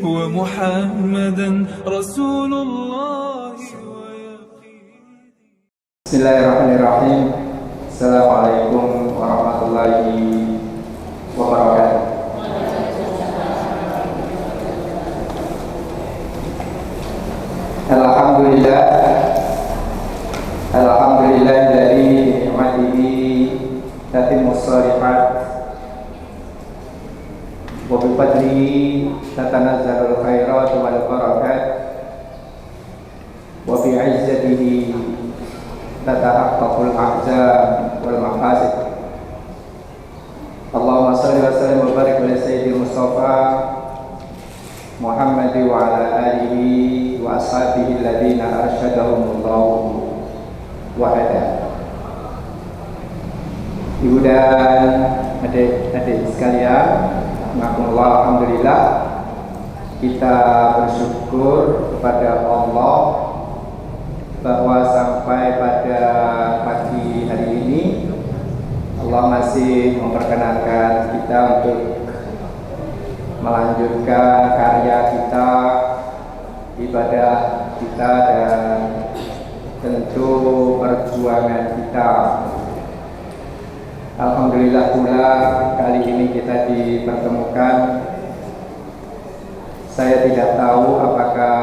ومحمدا رسول الله. Bismillahirrahmanirrahim. Assalamualaikum warahmatullahi wabarakatuh. Alhamdulillah, alhamdulillahilladzi ni'matihi tatimmus shalihat wa bi fadlihi tatanazzalul khairat wal barakat wa bi 'izzatihi tatahaqqaqul ahzan wal maqasid. Allahumma shalli wa sallim wa barik ala sayyidil Mustafa Muhammad wa ala alihi wa ashabihi alladziina arsyadahumullahu wa hada. Ibu dan adik-adik sekalian, alhamdulillah kita bersyukur kepada Allah bahwa sampai pada pagi hari ini Allah masih memperkenankan kita untuk melanjutkan karya kita, ibadah kita, dan tentu perjuangan kita. Alhamdulillah pula kali ini kita dipertemukan. Saya tidak tahu apakah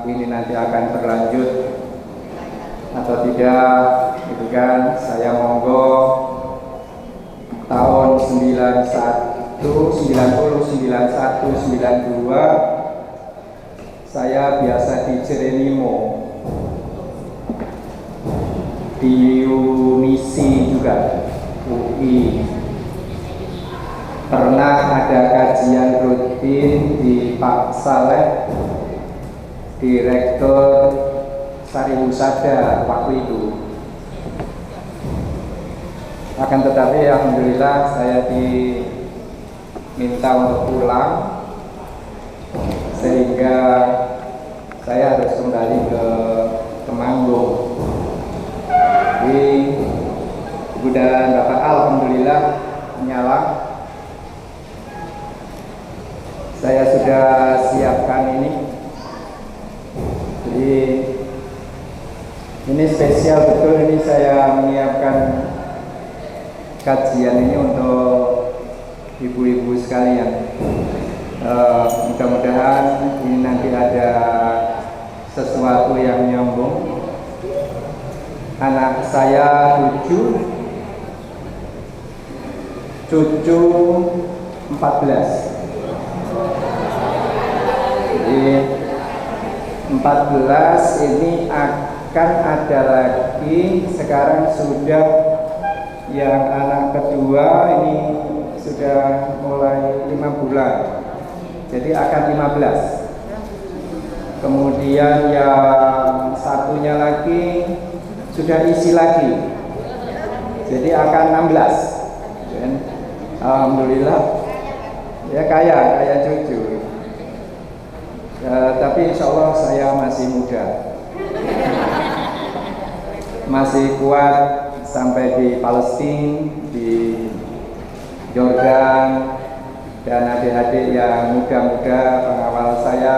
ini nanti akan berlanjut atau tidak, itu kan. Saya monggo tahun 91, 92 saya biasa di Jerenimo, di Unisi juga, UI. Pernah ada kajian rutin di Pak Saleh, Direktur Sari Husada waktu itu. Akan tetapi alhamdulillah saya diminta untuk pulang, sehingga saya harus kembali ke Temanggung. Jadi Ibu dan Bapak alhamdulillah menyala. Saya sudah siapkan ini. Jadi ini spesial betul, ini saya menyiapkan kajian ini untuk ibu-ibu sekalian. Mudah-mudahan ini nanti ada sesuatu yang nyambung. Anak saya 7, cucu 14. Jadi 14 ini akan ada lagi. Sekarang sudah yang anak kedua ini sudah mulai 5 bulan, jadi akan 15. Kemudian yang satunya lagi sudah isi lagi, jadi akan 16. Alhamdulillah ya, kaya cucu. Tapi insya Allah saya masih muda, masih kuat sampai di Palestina, di Jordan, dan adik-adik yang muda-muda pengawal saya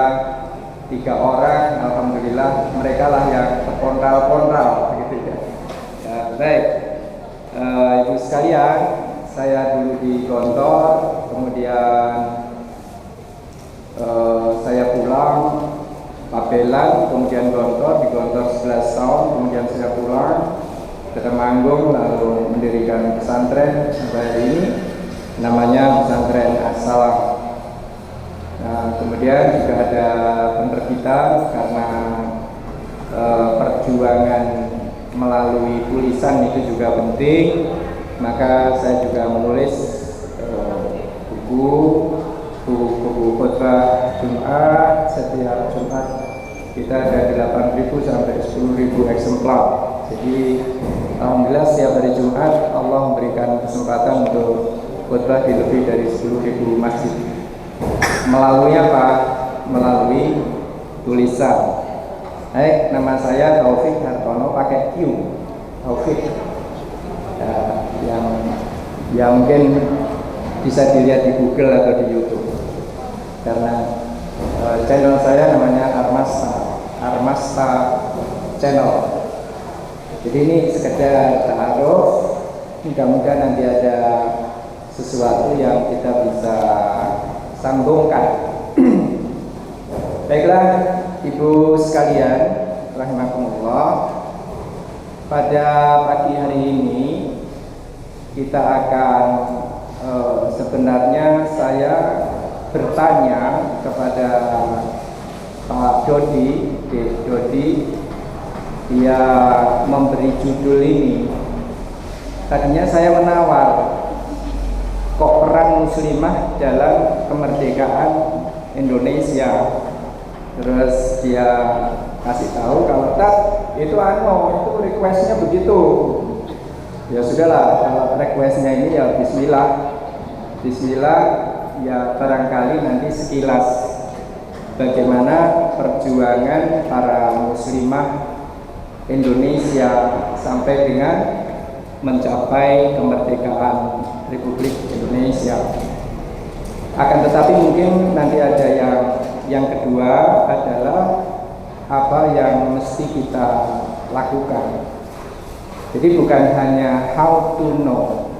3 orang, alhamdulillah mereka lah yang terpontral-pontral gitu ya. Baik, ibu sekalian, saya dulu di Gontor, kemudian saya pulang Pabelan, kemudian Gontor, di Gontor 11 tahun, kemudian saya pulang ke Temanggung, lalu mendirikan pesantren sampai hari ini, namanya Pesantren As-Salam. Nah, kemudian juga ada penerbitan, karena perjuangan melalui tulisan itu juga penting, maka saya juga menulis buku khutbah Jumat. Setiap Jumat kita ada 8.000 sampai 10.000 eksemplar. Jadi alhamdulillah setiap hari Jumat Allah memberikan kesempatan untuk khutbah di lebih dari 10.000 masjid. Melalui apa? Melalui tulisan. Baik, nama saya Taufik Hartono, pakai Q, Taufik. Yang mungkin bisa dilihat di Google atau di YouTube. Karena Channel saya namanya Armasta Channel. Jadi ini sekedar ta'aruf, mudah-mudahan nanti ada sesuatu yang kita bisa sambungkan. Baiklah Ibu sekalian, rahimakumullah. Pada pagi hari ini kita akan sebenarnya saya bertanya kepada Pak Dodi. Dia memberi judul ini. Tadinya saya menawar, kok peran muslimah dalam kemerdekaan Indonesia. Terus dia kasih tahu kalau itu requestnya begitu. Ya sudahlah, kalau requestnya ini ya Bismillah ya, barangkali nanti sekilas bagaimana perjuangan para muslimah Indonesia sampai dengan mencapai kemerdekaan Republik Indonesia. Akan tetapi mungkin nanti ada yang kedua adalah apa yang mesti kita lakukan. Jadi bukan hanya how to know,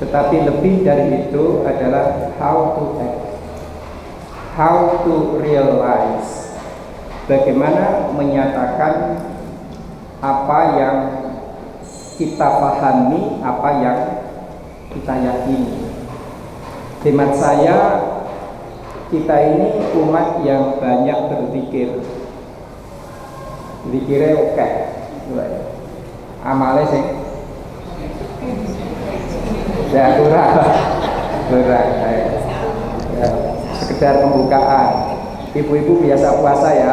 tetapi lebih dari itu adalah how to act, how to realize, bagaimana menyatakan apa yang kita pahami, apa yang kita yakini. Hemat saya, kita ini umat yang banyak berpikir. Pikirnya oke, amalnya sih ya kurang. Ya, sekedar pembukaan. Ibu-ibu biasa puasa ya.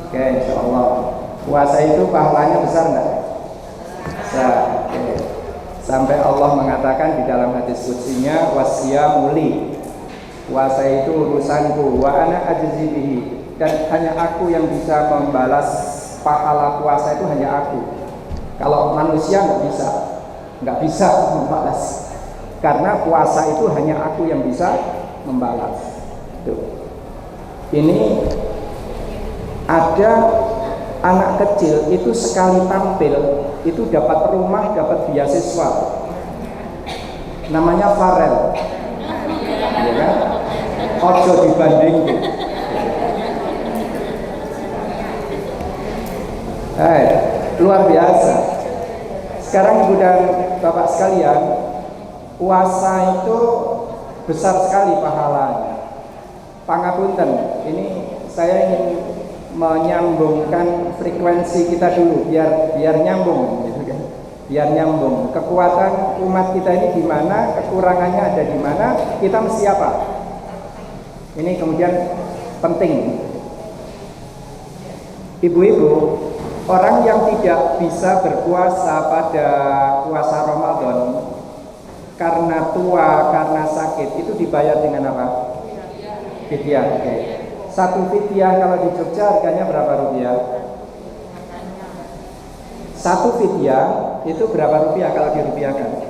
Oke, insya Allah. Puasa itu pahalanya besar enggak? Besar. Oke. Sampai Allah mengatakan di dalam hadis qudsinya, wasyamuli. Puasa itu urusanku, wa ana ajzi bihi. Dan hanya aku yang bisa membalas pahala puasa, itu hanya aku. Kalau manusia nggak bisa membalas, karena puasa itu hanya aku yang bisa membalas. Tuh. Ini ada anak kecil itu sekali tampil itu dapat rumah, dapat beasiswa, namanya Farel, ya kan? Ojo dibanding. Luar biasa. Sekarang Ibu dan Bapak sekalian, puasa itu besar sekali pahalanya. Pangapunten, ini saya ingin menyambungkan frekuensi kita dulu biar nyambung, gitu kan? Biar nyambung. Kekuatan umat kita ini di mana, kekurangannya ada di mana, kita mesti apa? Ini kemudian penting. Ibu-ibu, orang yang tidak bisa berpuasa pada puasa Ramadan karena tua, karena sakit, itu dibayar dengan apa? Fidyah. Oke. Satu fidyah kalau di Jogja harganya berapa rupiah? Satu fidyah itu berapa rupiah kalau dirupiahkan?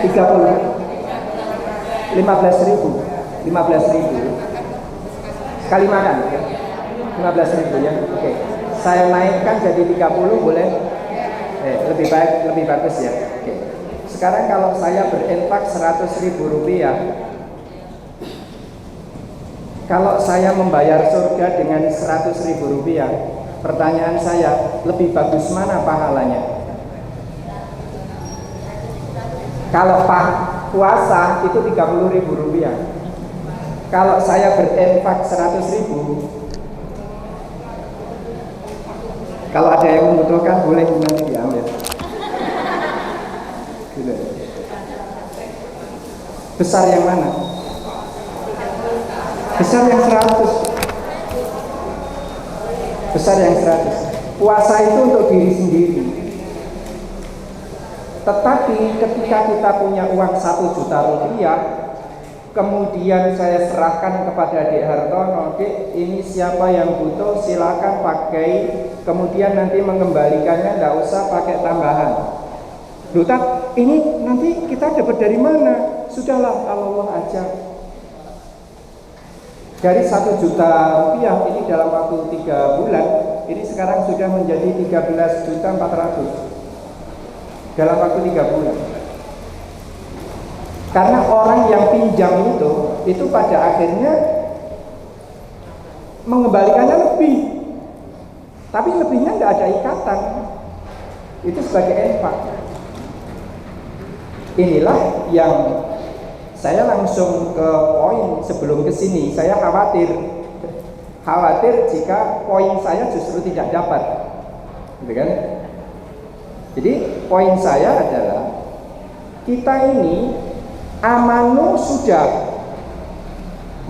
30. 15.000 sekali makan ya? 15.000 ya. Oke. Saya naikkan jadi 30 boleh? Lebih bagus ya. Oke. Sekarang kalau saya berinfak 100.000 rupiah, kalau saya membayar surga dengan 100.000 rupiah, pertanyaan saya, lebih bagus mana pahalanya? Kalau puasa itu 30.000 rupiah. Kalau saya berinfak 100.000, kalau ada yang membutuhkan boleh nanti diambil. Gitu. Besar yang mana? Besar yang 100. Besar yang 100. Puasa itu untuk diri sendiri. Tetapi ketika kita punya uang 1 juta rupiah, kemudian saya serahkan kepada Dek Hartono, Dek, ini siapa yang butuh silakan pakai, kemudian nanti mengembalikannya tidak usah pakai tambahan. Loh, ini nanti kita dapat dari mana? Sudahlah, Allah aja. dari 1 juta rupiah ini dalam waktu 3 bulan, ini sekarang sudah menjadi 13.400.000 dalam waktu 3 bulan. Karena orang yang pinjam itu pada akhirnya mengembalikannya lebih, tapi lebihnya nggak ada ikatan, itu sebagai infak. Inilah yang saya langsung ke poin sebelum kesini. Saya khawatir jika poin saya justru tidak dapat, gitu kan? Jadi poin saya adalah kita ini amanu sudah,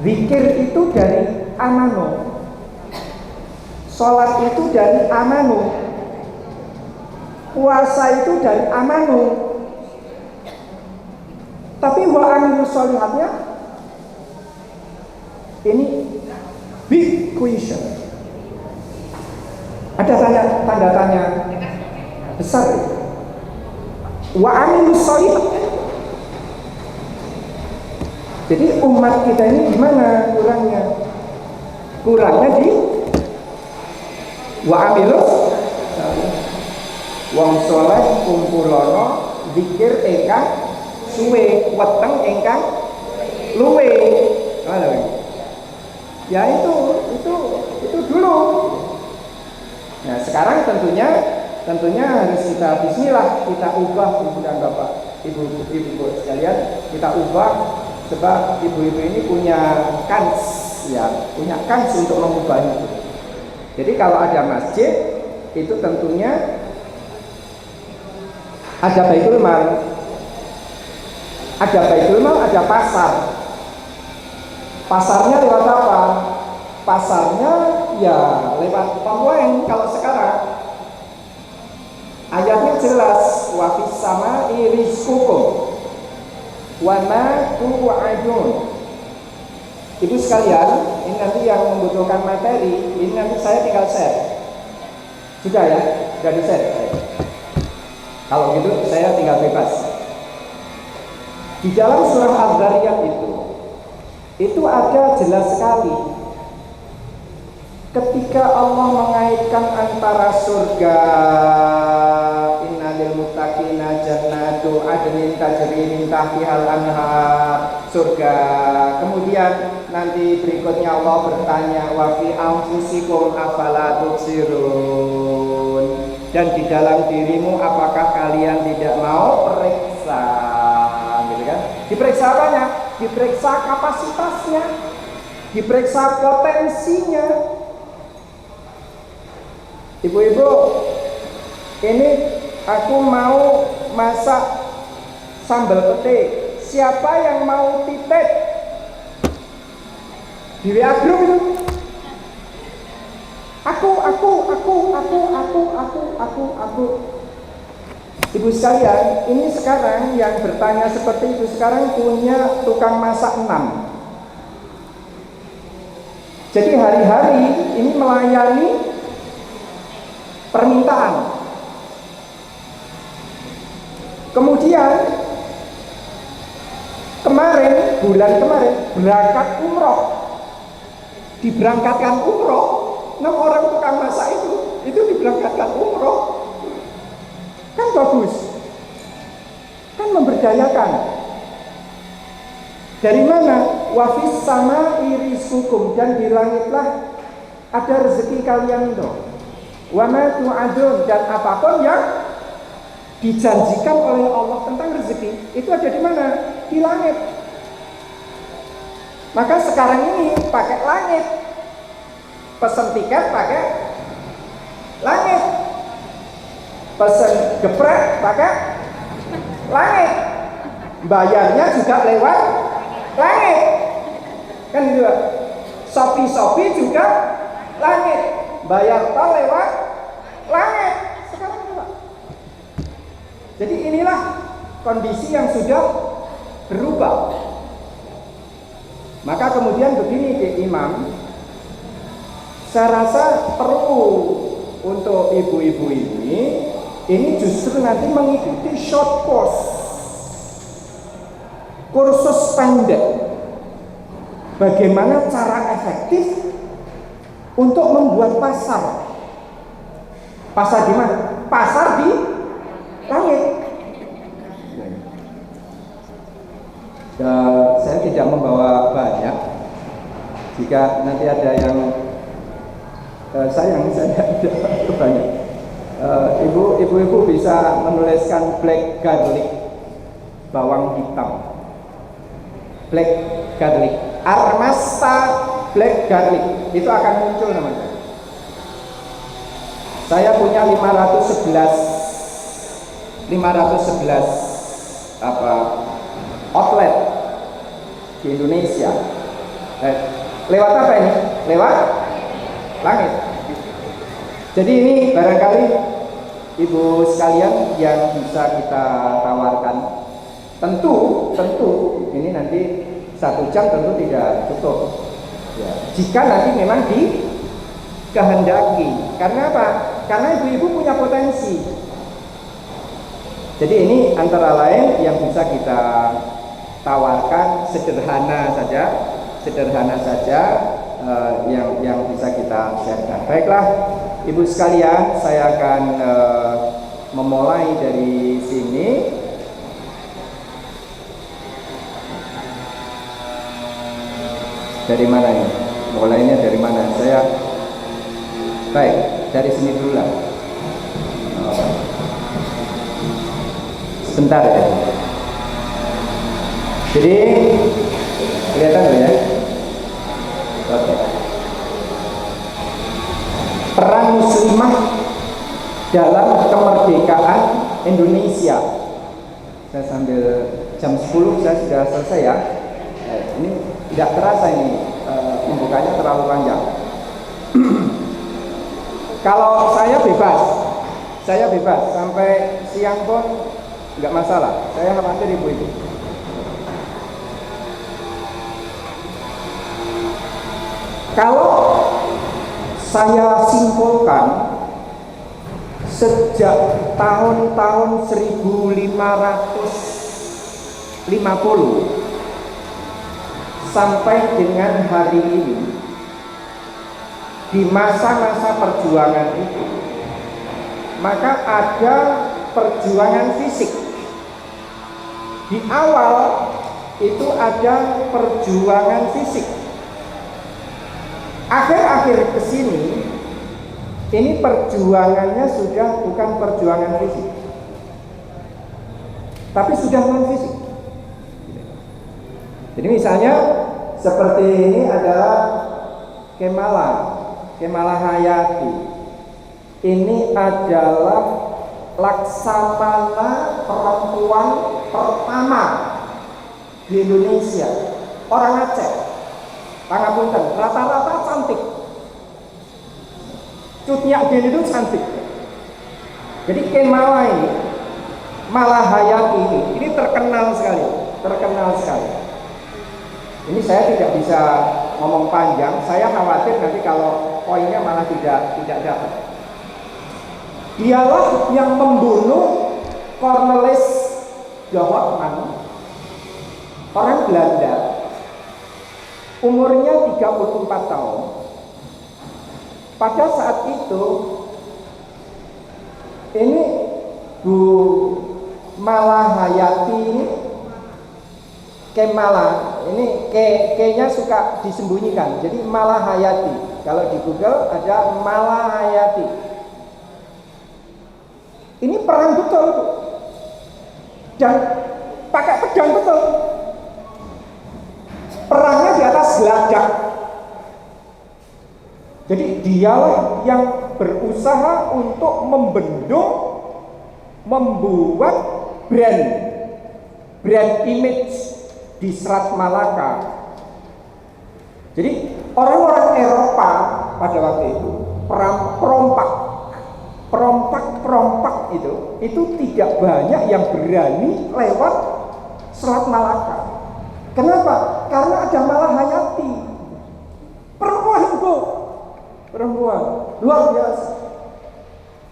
zikir itu dari amanu, sholat itu dari amanu, puasa itu dari amanu. Tapi wa amilu sholihatnya ini big question. Ada tanda tanya besar. Wa amilu sholihat. Jadi umat kita ini gimana kurangnya? Kurangnya di wa amilu wong saleh kumpulono zikir ingkang suwe, weteng ingkang luwe. Ya itu dulu. Nah sekarang tentunya harus kita bismillah, kita ubah ibu dan bapak, ibu sekalian, kita ubah, sebab ibu-ibu ini punya kans untuk mengubah itu. Jadi kalau ada masjid itu tentunya ada baitul mal. Ada baitul mal, ada pasar. Pasarnya lewat apa? Pasarnya ya lewat pembuang. Kalau sekarang ayatnya jelas, wa fis samai rizqukum wa ma tu'adun. Ibu sekalian, ini nanti yang membutuhkan materi, ini nanti saya tinggal share. Sudah ya? Sudah di-share? Kalau gitu saya tinggal bebas. Di dalam surah Az-Zariyat itu ada jelas sekali ketika Allah mengaitkan antara surga innalil muttaqina jannatu adnin tajri min tahtihal anhar, surga. Kemudian nanti berikutnya Allah bertanya wa fi anfusikum afala tubsirun, dan di dalam dirimu apakah kalian tidak mau periksa. Diperiksa apanya? Diperiksa kapasitasnya, diperiksa potensinya. Ibu-ibu, ini aku mau masak sambal pete. Siapa yang mau titip? Di WA group itu. Aku. Ibu sekalian, ini sekarang yang bertanya seperti itu sekarang punya tukang masak 6. Jadi hari-hari ini melayani permintaan. Kemudian bulan kemarin berangkat umroh, diberangkatkan umroh, 6 orang tukang masak itu diberangkatkan umroh. Kan bagus, kan memberdayakan. Dari mana? Wafis sama iris hukum, dan di langitlah ada rezeki kalian itu. Wama tu'adun, dan apapun yang dijanjikan oleh Allah tentang rezeki itu ada di mana? Di langit. Maka sekarang ini pakai langit, pesen tiket pakai langit, pesen geprek pakai langit, bayarnya juga lewat langit, kan juga. Shopee juga langit, bayar tol lewat langit sekarang juga. Jadi inilah kondisi yang sudah berubah. Maka kemudian begini Pak Imam, saya rasa perlu untuk ibu-ibu ini justru nanti mengikuti short course, kursus pendek. bagaimana cara efektif untuk membuat pasar. Pasar di mana? Pasar di langit. Saya tidak membawa banyak. Jika nanti ada yang sayang saya tidak banyak. Ibu-ibu bisa menuliskan black garlic, bawang hitam. Black garlic, Armasta black garlic, itu akan muncul namanya. Saya punya 511 outlet di Indonesia. Lewat apa ini? Lewat langit. Jadi ini barangkali ibu sekalian yang bisa kita tawarkan. Tentu ini nanti 1 jam tentu tidak cukup. Ya, jika nanti memang dikehendaki. Karena apa? Karena ibu-ibu punya potensi. Jadi ini antara lain yang bisa kita tawarkan, sederhana saja yang bisa kita sharekan. Baiklah, ibu sekalian, saya akan memulai dari sini. Dari mana ini? Mulainya dari mana? Baik, dari sini dulu lah. Sebentar ya. Jadi kelihatan nggak ya? Oke. Peran muslimah dalam kemerdekaan Indonesia. Saya sambil jam 10 saya sudah selesai ya. Ini tidak terasa ini pembukanya terlalu panjang. Kalau saya bebas sampai siang pun nggak masalah. Saya khawatir ibu-ibu. Kalau saya simpulkan, sejak tahun-tahun 1550 sampai dengan hari ini, di masa-masa perjuangan itu, maka ada perjuangan fisik. Di awal itu ada perjuangan fisik. Akhir-akhir kesini, ini perjuangannya sudah bukan perjuangan fisik, tapi sudah non fisik. Jadi misalnya seperti ini adalah Kemala Hayati. Ini adalah laksamana perempuan pertama di Indonesia, orang Aceh. Pangapunten, rata-rata cantik. Cut Nyak Dien itu cantik. Jadi Kemala ini, Malahayati ini terkenal sekali. Ini saya tidak bisa ngomong panjang. Saya khawatir nanti kalau poinnya malah tidak dapat. Dialah yang membunuh Cornelis de Houtman, orang Belanda. Umurnya 34 tahun. Pada saat itu, ini Bu Malahayati ini, Kemala, ini K-nya suka disembunyikan, jadi Malahayati. Kalau di Google ada Malahayati. Ini perang betul, dan pakai pedang betul. Perangnya di atas geladak. Jadi dialah yang berusaha untuk membuat brand image di Selat Malaka. Jadi orang-orang Eropa pada waktu itu perompak itu tidak banyak yang berani lewat Selat Malaka. Kenapa? Karena ada Malahayati, perempuan luar biasa.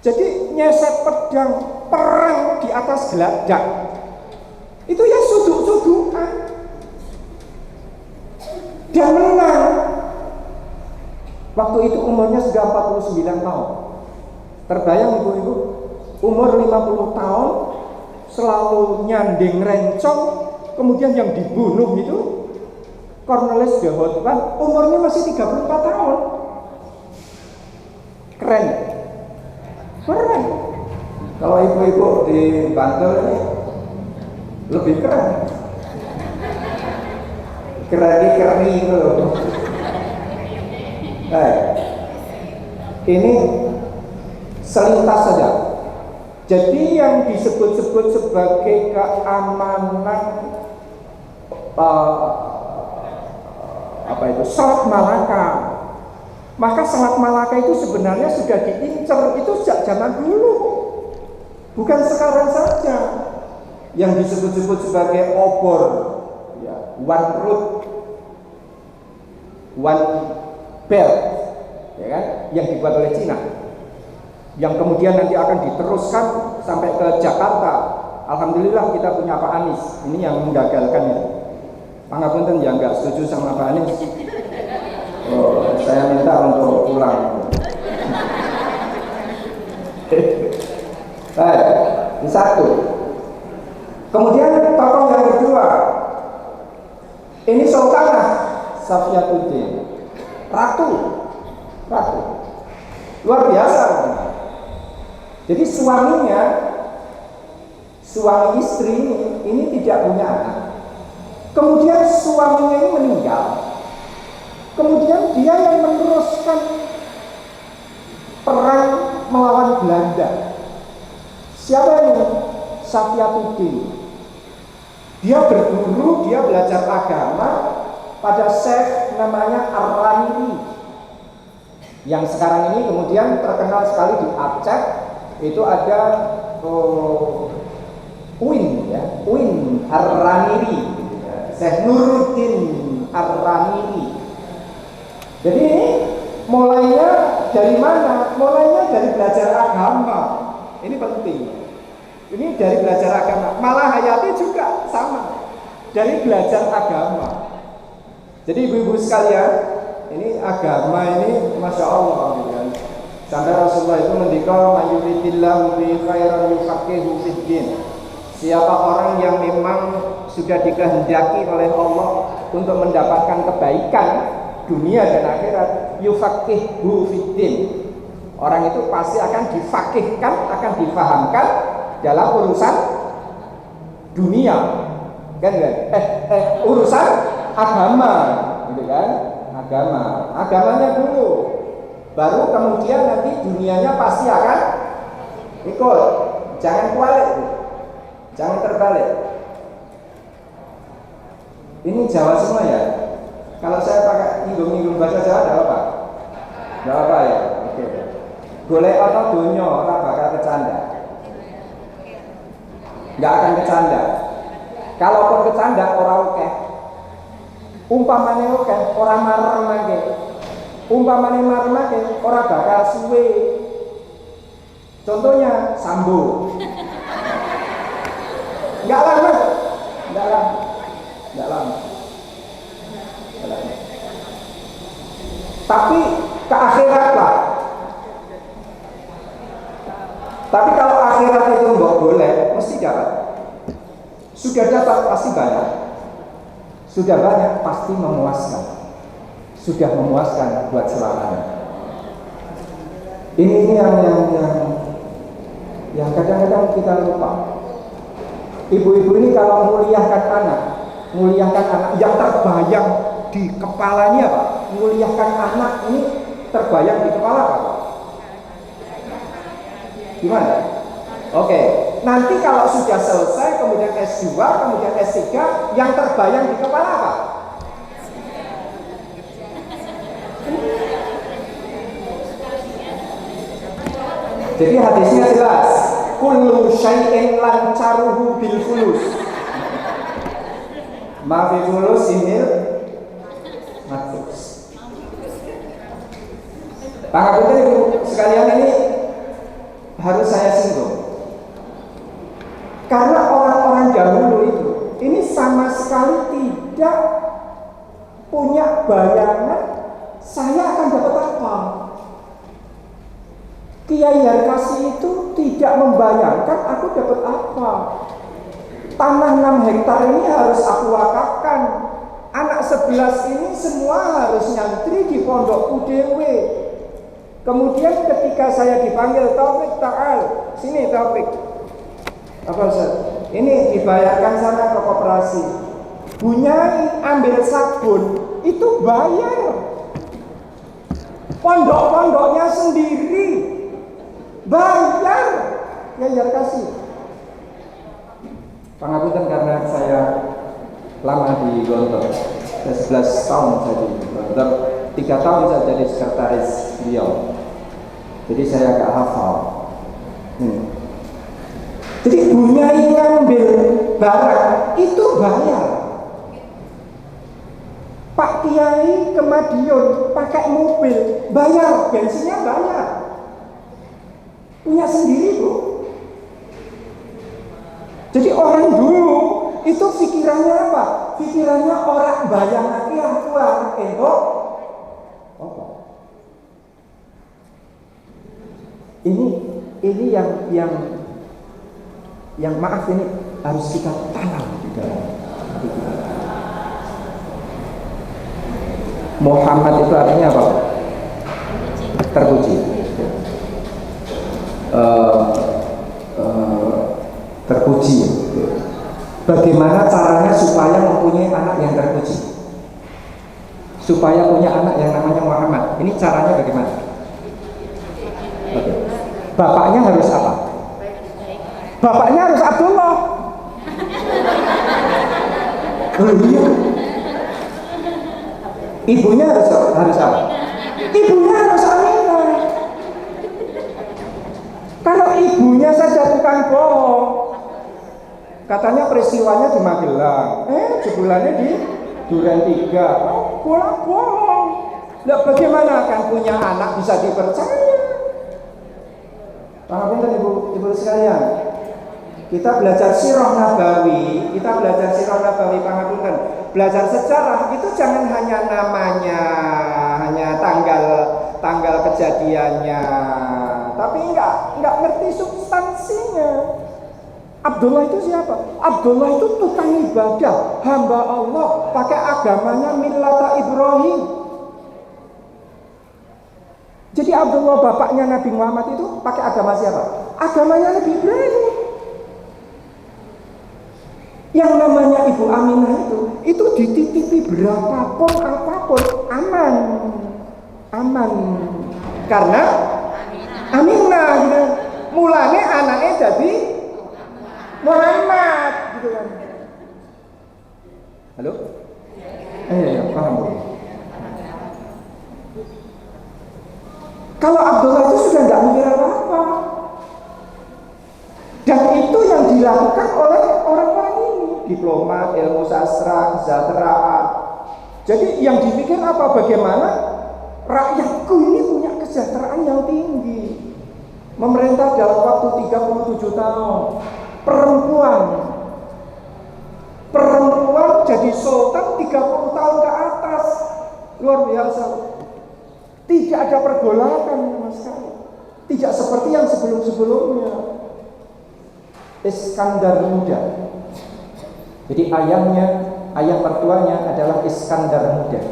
Jadi nyesep pedang perang di atas geladak itu ya suduk-sudukan. dan menang. Waktu itu umurnya sudah 49 tahun. Terbayang ibu-ibu, umur 50 tahun selalu nyanding rencong, kemudian yang dibunuh itu Cornelis de Houtman, umurnya masih 34 tahun. Keren. Keren. Kalau ibu-ibu di Bantul ini lebih keren. Keren itu. Ini selintas saja. Jadi yang disebut-sebut sebagai keamanan Selat Malaka, maka Selat Malaka itu sebenarnya sudah diincar itu sejak zaman dulu, bukan sekarang saja. Yang disebut-sebut sebagai obor, ya, one road, one belt, ya kan, yang dibuat oleh Cina, yang kemudian nanti akan diteruskan sampai ke Jakarta. Alhamdulillah kita punya Pak Anies, ini yang menggagalkan itu. Pangapunten yang nggak setuju sama Pak Anies, saya minta untuk pulang. Baik, ini satu. Kemudian tokoh yang kedua, ini Sultanah Safiyatuddin, ratu, luar biasa. Jadi suami istri ini tidak punya anak. Kemudian suaminya ini meninggal. Kemudian dia yang meneruskan perang melawan Belanda. Siapa ini? Safiyatuddin. Dia berguru, dia belajar agama pada Syekh namanya Ar-Ramili, yang sekarang ini kemudian terkenal sekali di Aceh. Itu ada Uin Ar-Ramili, Syekh Nuruddin Ar-Ramili. Jadi ini mulainya dari mana? Mulainya dari belajar agama. Ini penting. Ini dari belajar agama. Malah Hayati juga sama, dari belajar agama. Jadi ibu-ibu sekalian, ini agama ini Masya Allah, kan? Sampai Rasulullah itu mendikau mayuridillahu bi khairan yufaqihu fiddin. Siapa orang yang memang sudah dikehendaki oleh Allah untuk mendapatkan kebaikan dunia dan akhirat, yufaqihu fiddin. Orang itu pasti akan difakihkan, akan difahamkan dalam urusan dunia, kan? Urusan agama, gitu kan? Agamanya dulu, baru kemudian nanti dunianya pasti akan ikut. Jangan kualik, jangan terbalik. Ini Jawa semua ya. Kalau saya pakai nyinggung-nyinggung bahasa Jawa, tidak apa? Tidak apa ya. Oke. Golek ana donya ora bakal kecanda. Nggak akan kecanda. Kalaupun kecanda ora akeh. Umpamane akeh ora maremake. Umpamane maremake ora bakal suwe. Contohnya Sambo. Enggak lama. Tapi ke akhirat lah. Tapi kalau akhirat itu nggak boleh, mesti dapat. Sudah dapat pasti banyak. Sudah banyak pasti memuaskan. Sudah memuaskan buat selamanya. Ini yang kadang-kadang kita lupa. Ibu-ibu ini kalau muliakan anak yang terbayang di kepalanya, Pak. Muliakan anak ini terbayang di kepala, Pak. Gimana? Oke. Nanti kalau sudah selesai, kemudian S2, kemudian S3, yang terbayang di kepala apa? Jadi hadisnya jelas. Kullu syai'in lancaruhu bil fulus. Ma fi fulus inil matrus. Pangapunten Ibu sekalian, ini harus saya singgung. Karena orang-orang dahulu itu ini sama sekali tidak punya bayangan saya akan dapat apa. Kiai Harkasi itu tidak membayangkan aku dapat apa. Tanah 6 hektar ini harus aku wakafkan. Anak 11 ini semua harus nyantri di pondokku dewe. Kemudian ketika saya dipanggil, Taufik ta'al, sini Taufik. Apa Ustaz? Ini dibayarkan sana ke koperasi. Bunyai ambil sabun, itu bayar. Pondok-pondoknya sendiri bayar. Ya Harkasi. Pangapunten karena saya lama di Gontor, 11 tahun saya di Gontor, 3 tahun saya jadi sekretaris beliau. Jadi saya agak hafal. Jadi Bunyai ngambil barang itu bayar. Pak Kiai ke Madiun pakai mobil, bayar, bensinnya bayar. Punya sendiri, Bu. Jadi orang dulu itu pikirannya apa? Pikirannya orang bayang lagi yang tua, apa? Ini yang maaf ini harus kita tanam di dalam hati kita. Muhammad itu artinya apa? Terpuji. Terpuji. Bagaimana caranya supaya mempunyai anak yang terpuji? Supaya punya anak yang namanya Muhammad. Ini caranya bagaimana? Oke. Bapaknya harus apa? Bapaknya harus Abdullah. Iya. Ibunya harus apa? Ibunya harus Aminah. Kalau ibunya saja tukang bohong, katanya peristiwanya di Magelang, jebulannya di Duren 3. Bohong. Nah, bagaimana akan punya anak bisa dipercaya? Pangapunten ibu sekalian. Kita belajar sirah nabawi, pangapunten. Belajar sejarah itu jangan hanya namanya, hanya tanggal kejadiannya, tapi enggak ngerti substansinya. Abdullah itu siapa? Abdullah itu tukang ibadah, hamba Allah, pakai agamanya millata Ibrahim. Jadi Abdullah bapaknya Nabi Muhammad itu pakai agama siapa? Agamanya Nabi Ibrahim. Yang namanya Ibu Aminah itu dititipi berapapun apapun aman. Karena Aminah gitu. Mulanya anaknya jadi Muhammad gitu kan. Halo? Iya, paham Bu. Kalau Abdullah itu sudah nggak mikir apa-apa. Dan itu yang dilakukan oleh orang-orang ini, diplomat, ilmu sastra, kesejahteraan. Jadi yang dipikir apa? Bagaimana rakyatku ini punya kesejahteraan yang tinggi. Memerintah dalam waktu 37 tahun. Perempuan jadi sultan 30 tahun ke atas. Luar biasa. Tidak ada pergolakan sama sekali. Tidak seperti yang sebelum-sebelumnya. Iskandar Muda. Jadi ayah mertuanya adalah Iskandar Muda.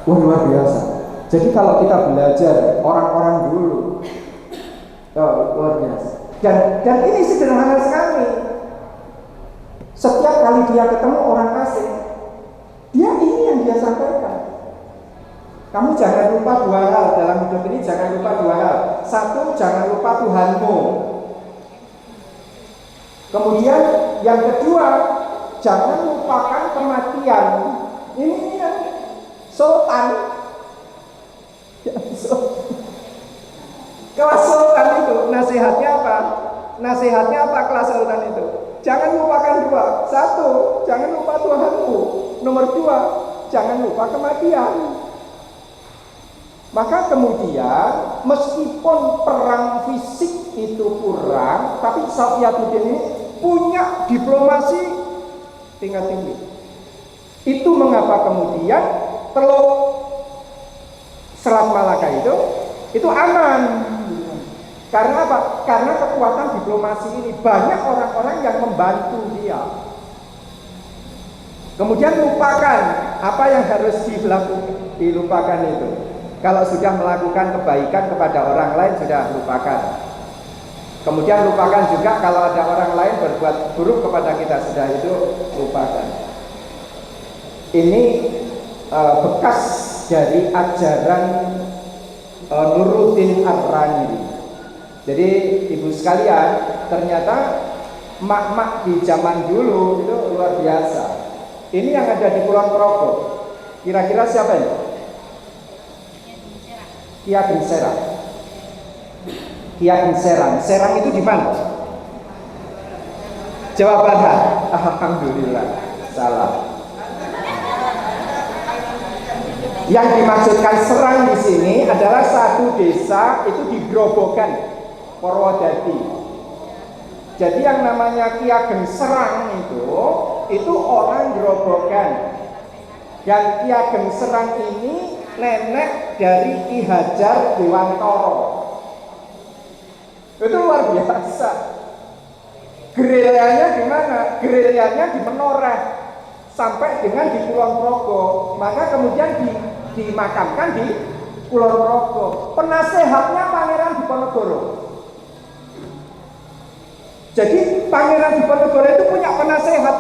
Luar biasa. Jadi kalau kita belajar orang-orang dulu, luar biasa. Dan ini sederhana sekali. Setiap kali dia ketemu orang asing, dia ini yang dia sampaikan. Kamu jangan lupa 2 hal dalam hidup ini, jangan lupa 2 hal. 1, jangan lupa Tuhanmu. Kemudian yang kedua, jangan lupakan kematian. Ini yang sultan. Kelas sultan itu nasihatnya apa? Nasihatnya apa kelas sultan itu? Jangan lupakan 2. 1, jangan lupa Tuhanmu. Nomor 2, jangan lupa kematian. Maka kemudian meskipun perang fisik itu kurang, tapi Safiyatuddin ini punya diplomasi tingkat tinggi. Itu mengapa kemudian Teluk Selat Malaka itu aman. Karena apa? Karena kekuatan diplomasi ini, banyak orang-orang yang membantu dia. Kemudian lupakan apa yang harus dilupakan itu. Kalau sudah melakukan kebaikan kepada orang lain, sudah lupakan. Kemudian lupakan juga kalau ada orang lain berbuat buruk kepada kita, sudah itu lupakan. Ini bekas dari ajaran Nuruddin Ar-Rani. Jadi ibu sekalian, ternyata mak-mak di zaman dulu itu luar biasa. Ini yang ada di Kulon Progo. Kira-kira siapa ini? Ki Ageng Serang. Ki Ageng Serang. Serang itu di mana? Jawa Barat. Alhamdulillah. Salah. Yang dimaksudkan Serang di sini adalah satu desa itu di Grobogan, Purwodadi. Jadi yang namanya Ki Ageng Serang itu orang Grobogan. Dan Ki Ageng Serang ini nenek dari Ki Hajar Dewantoro. Itu luar biasa. Gerilyanya di mana? Gerilyanya di Menoreh sampai dengan di Kulon Progo. Maka kemudian dimakamkan di Kulon Progo. Penasehatnya Pangeran Diponegoro. Jadi Pangeran Diponegoro itu punya penasehat.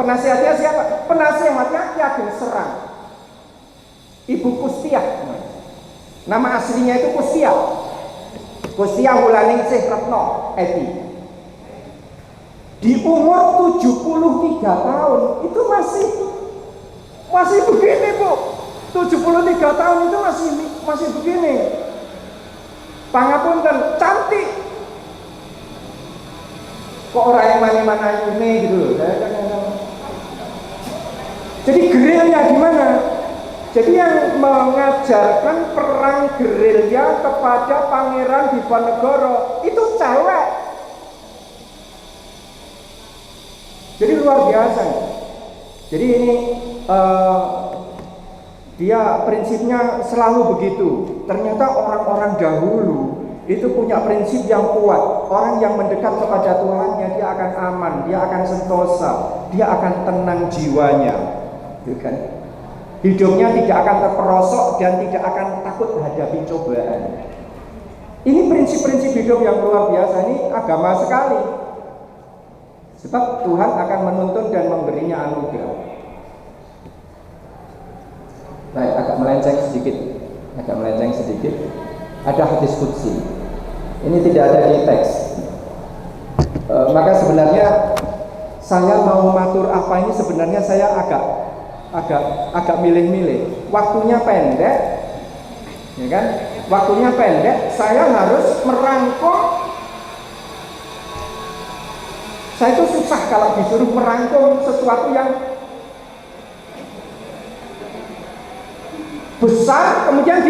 Penasehatnya siapa? Penasehatnya Ki Ageng Serang, Ibu Kustiah. Nama aslinya itu Kustiah. Kustiah Wulaningsih Retno Edi. Di umur 73 tahun itu masih begini, Bu. 73 tahun itu masih begini. Pangapunten, cantik. Kok orang yang mana-mana ini gitu loh. Jadi gerilya gimana? Jadi yang mengajarkan perang gerilya kepada Pangeran Diponegoro itu cewek. Jadi luar biasa. Jadi ini dia prinsipnya selalu begitu. Ternyata orang-orang dahulu itu punya prinsip yang kuat. Orang yang mendekat kepada Tuhannya, dia akan aman, dia akan sentosa, dia akan tenang jiwanya, gitu kan? Hidupnya tidak akan terperosok dan tidak akan takut hadapi cobaan. Ini prinsip-prinsip hidup yang luar biasa. Ini agama sekali. Sebab Tuhan akan menuntun dan memberinya anugerah. Baik, agak melenceng sedikit. Ada hadis qudsi. Ini tidak ada di teks. Maka sebenarnya saya mau matur apa ini sebenarnya saya agak milih-milih. Waktunya pendek, ya kan? Waktunya pendek. Saya harus merangkum. Saya itu susah kalau disuruh merangkum sesuatu yang besar kemudian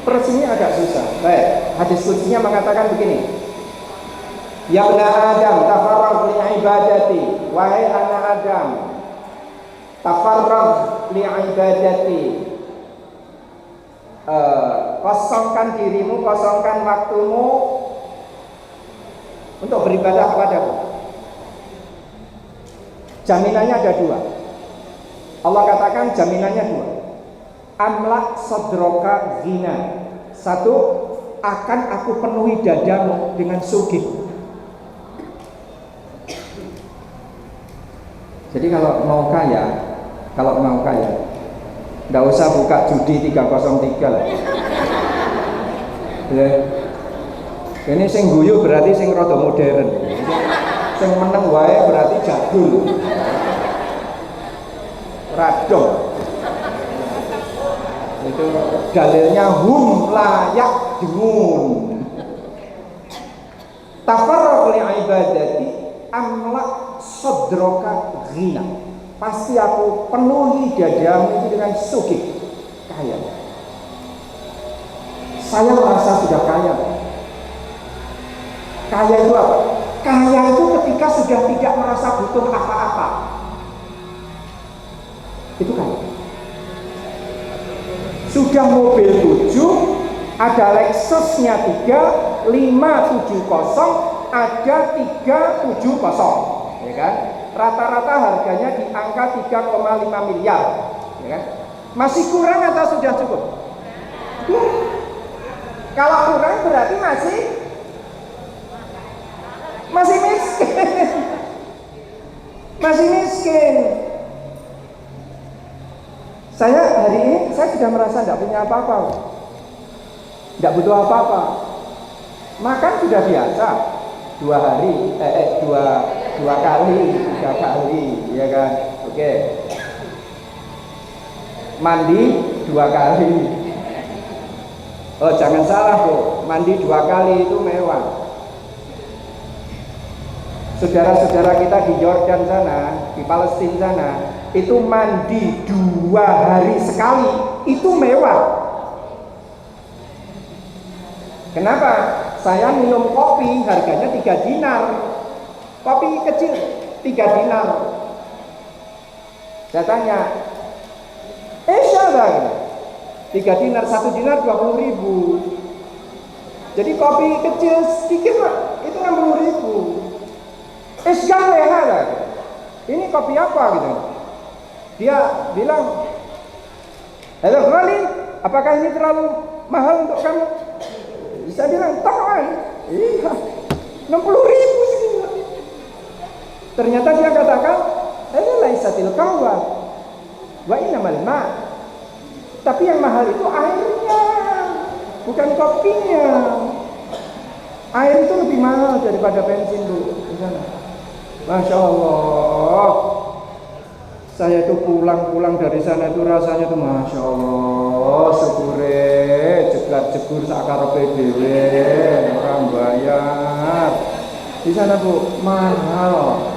persini agak susah. Baik, hadis qudsiynya mengatakan begini. Ya bani Adam, tafarrag li ibadati. Wahai anak Adam, tafarrag li ibadati. Kosongkan dirimu, kosongkan waktumu untuk beribadah kepadaku. Jaminannya ada dua. Allah katakan jaminannya dua. Amlak sodroka zina. Satu, akan aku penuhi dadamu dengan sugih. Jadi kalau mau kaya, nggak usah buka judi 303 lah. Ini sing guyu berarti sing rada modern. Sing meneng wae berarti jadul. Radong. Itu dalilnya hum layak dengun. Tafarraq li ibadati amlak sadroka ghina. Pasti aku penuhi dadamu itu dengan sugih, kaya. Saya merasa sudah kaya. Kaya itu apa? Kaya itu ketika sudah tidak merasa butuh apa-apa. Itu kan. Sudah mobil 7, ada Lexusnya 3, 570, ada 370, ya kan? Rata-rata harganya di angka 3,5 miliar, ya kan? Masih kurang atau sudah cukup? Kalau kurang berarti masih miskin. Masih miskin. Saya hari ini saya sudah merasa tidak punya apa-apa, tidak butuh apa-apa. Makan sudah biasa, 2 hari, dua kali, 3 kali, ya kan? Oke. Mandi 2 kali. Oh jangan salah Bu, mandi 2 kali itu mewah. Saudara-saudara kita di Yordan sana, di Palestina sana, itu mandi 2 hari sekali, itu mewah. Kenapa? Saya minum kopi harganya 3 dinar. Kopi kecil 3 dinar. Saya tanya, siapa? 3 dinar, 1 dinar 20.000. Jadi kopi kecil sedikit Pak, itu 60.000. Ini kopi apa gitu? Dia bilang, halo Khalil, apakah ini terlalu mahal untuk kamu? Saya bilang, tahan. Iya, 60.000 sih. Ternyata dia katakan, laisatil qahwa wa innamal ma'. Tapi yang mahal itu airnya, bukan kopinya. Air itu lebih mahal daripada bensin dulu di sana. Masya Allah. Saya tuh pulang dari sana itu rasanya tuh Masya Allah, syukure jegar-jegur sakarepe dhewe, orang bayar. Di sana Bu mahal.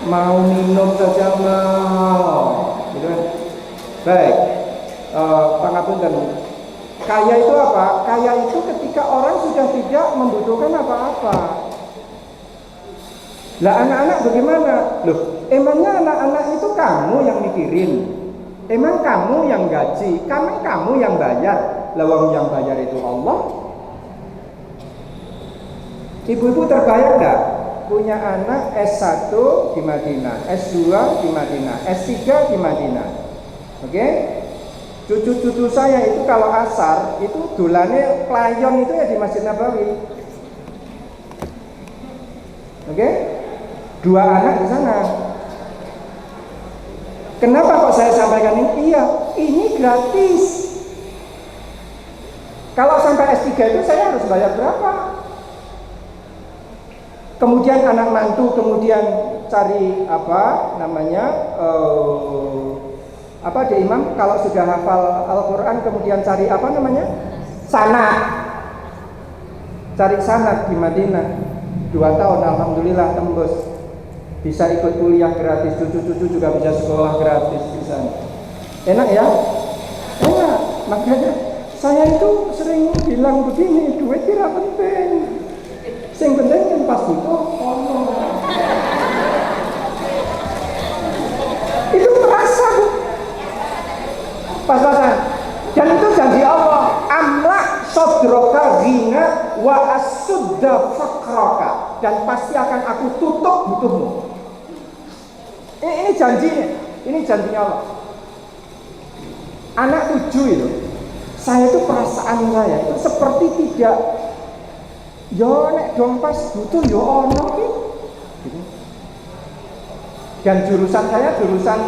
Mau minum saja mahal. Gitu kan? Baik. Pangapunten. Kaya itu apa? Kaya itu ketika orang sudah tidak membutuhkan apa-apa. Lah anak-anak bagaimana? Loh, emangnya anak-anak itu kamu yang mikirin? Emang kamu yang gaji? Kamu yang bayar? Lawang yang bayar itu Allah. Ibu-ibu terbayang enggak? Punya anak S1 di Madinah, S2 di Madinah, S3 di Madinah. Oke? Cucu-cucu saya itu kalau asar itu dolane playon itu ya di Masjid Nabawi. Oke? 2 anak di sana. Kenapa kok saya sampaikan ini? Iya, ini gratis. Kalau sampai S3 itu saya harus bayar berapa? Kemudian anak mantu kemudian cari apa namanya? Apa dia imam kalau sudah hafal Al-Quran kemudian cari apa namanya? Sanad. Cari sanad di Madinah 2 tahun, alhamdulillah tembus. Bisa ikut kuliah gratis, cucu-cucu juga bisa sekolah gratis di sana. Enak ya? Enak. Makanya saya itu sering bilang begini, duit tidak penting. Yang penting kan pas butuh Allah. Itu terasa Bu. Pas-pasan. Dan itu janji Allah. Amla sodroka ghina wa asudda fakraka. Dan pasti akan aku tutup butuhmu. Ini janjinya. Ini janjinya Allah. Anak 7 itu. Saya itu perasaan saya itu seperti tidak. Yo nek dong pas butuh yo ono gitu. Dan jurusan saya jurusan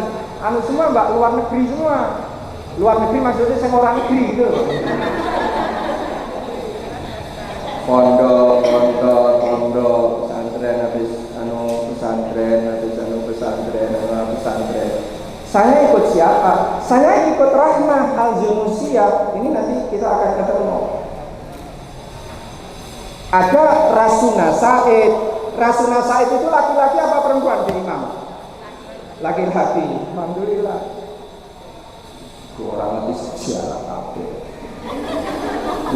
semua Mbak, luar negeri semua. Luar negeri maksudnya saya orang negeri gitu. Pondok, pesantren habis pesantren. Saya ikut siapa? Saya ikut Rahmah Al-Junusiyah. Ini nanti kita akan ketemu. Ada Rasuna Said. Rasuna Said itu laki-laki apa perempuan di imam? Laki-laki. Alhamdulillah. Orang lebih sejarah kabeh.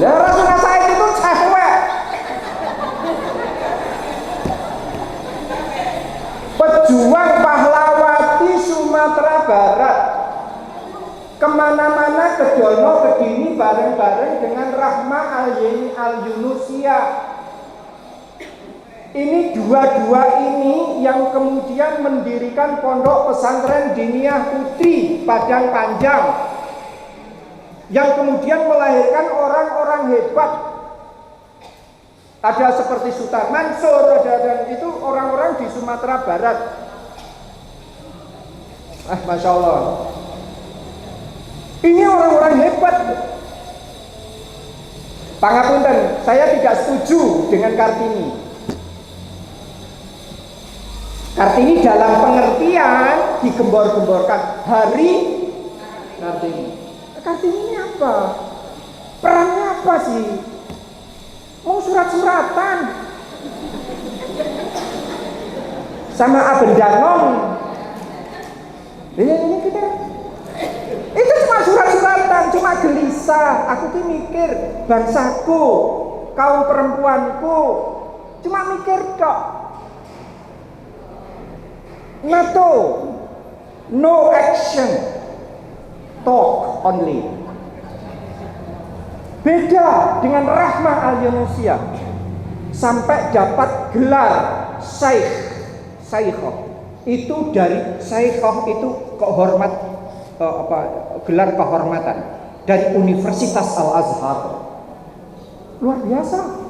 Lah Rasuna Said itu cewek. Pejuang pahlawati Sumatera Barat. kemana-mana kedono kedini bareng-bareng dengan Rahma Al-Yunusia. Ini dua-dua ini yang kemudian mendirikan pondok pesantren Diniyah Putri Padang Panjang, yang kemudian melahirkan orang-orang hebat. Ada seperti Sultan Mansur, dan itu orang-orang di Sumatera Barat. Masya Allah. Ini orang-orang hebat. Pangapunten, saya tidak setuju dengan Kartini. Kartini dalam pengertian digembor-gemborkan Hari Kartini. Kartini ini apa? Perannya apa sih? Mau surat-suratan sama Abendanon. Ini kita itu cuma surat-suratan, cuma gelisah. Aku tuh mikir bangsaku, kaum perempuanku, cuma mikir kok. NATO, no action, talk only. Beda dengan Rahma Al-Yunusia, sampai dapat gelar Syaikhoh. Itu dari Syaikhoh itu kehormat, gelar kehormatan dari Universitas Al-Azhar. Luar biasa.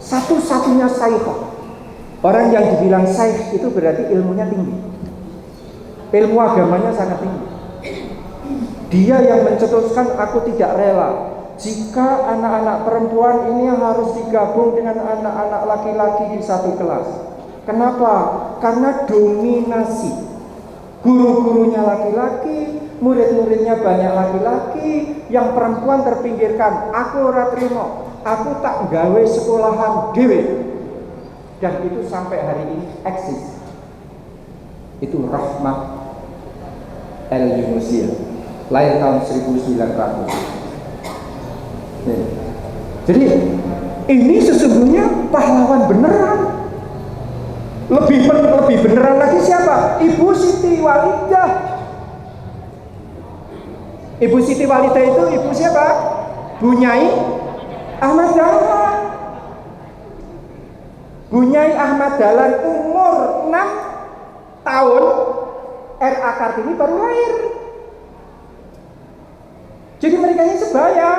Satu-satunya Syaikhoh. Orang yang dibilang syaikh itu berarti ilmunya tinggi, ilmu agamanya sangat tinggi. Dia yang mencetuskan, aku tidak rela jika anak-anak perempuan ini harus digabung dengan anak-anak laki-laki di satu kelas. Kenapa? Karena dominasi. Guru-gurunya laki-laki, murid-muridnya banyak laki-laki, yang perempuan terpinggirkan. Aku ora trimo, aku tak gawe sekolahan dhewe. Dan itu sampai hari ini eksis. Itu Rahmah Al-Yunusia, lahir tahun 1900. Jadi ini sesungguhnya pahlawan beneran. Lebih beneran lagi siapa? Ibu Siti Walidah. Ibu Siti Walidah itu ibu siapa? Bunyai Ahmad Dahlan. Bunyai Ahmad Dahlan umur 6 tahun, R.A. Kartini baru lahir. Jadi mereka ini sebaya.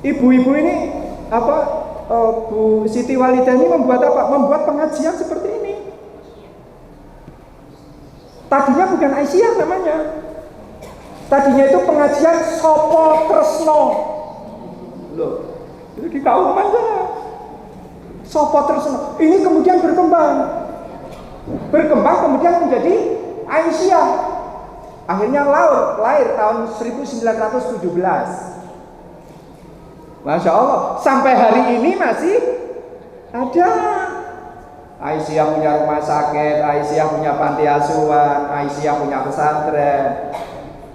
Ibu-ibu ini Bu Siti Walidah ini membuat apa? Membuat pengajian seperti ini. Tadinya bukan Aisyah namanya. Tadinya itu pengajian Sopo Tresno. Loh, itu di Kauman sana. Sopo Tresno. Ini kemudian berkembang kemudian menjadi Aisyah. Akhirnya lahir tahun 1917. Masya Allah, sampai hari ini masih ada. Aisyah punya rumah sakit, Aisyah punya panti asuhan, Aisyah punya pesantren,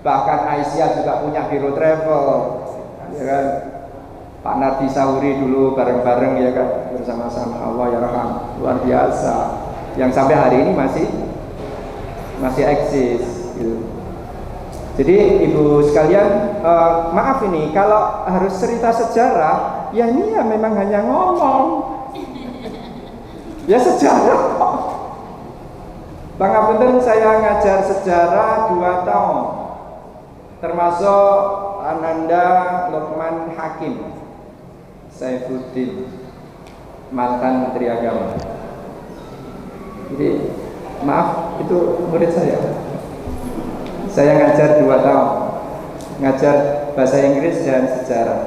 bahkan Aisyah juga punya biro travel, ya kan? Pak Nardi Sauri dulu bareng-bareng, ya kan, bersama-sama. Allah ya raham, luar biasa. Yang sampai hari ini masih eksis, gitu. Jadi ibu sekalian, maaf ini kalau harus cerita sejarah, ya ini ya memang hanya ngomong. Ya sejarah kok. Bang Apunten, saya ngajar sejarah 2 tahun, termasuk Ananda Lokman Hakim Saifuddin, mantan Menteri Agama. Jadi maaf, itu murid saya. Saya ngajar 2 tahun, ngajar bahasa Inggris dan sejarah.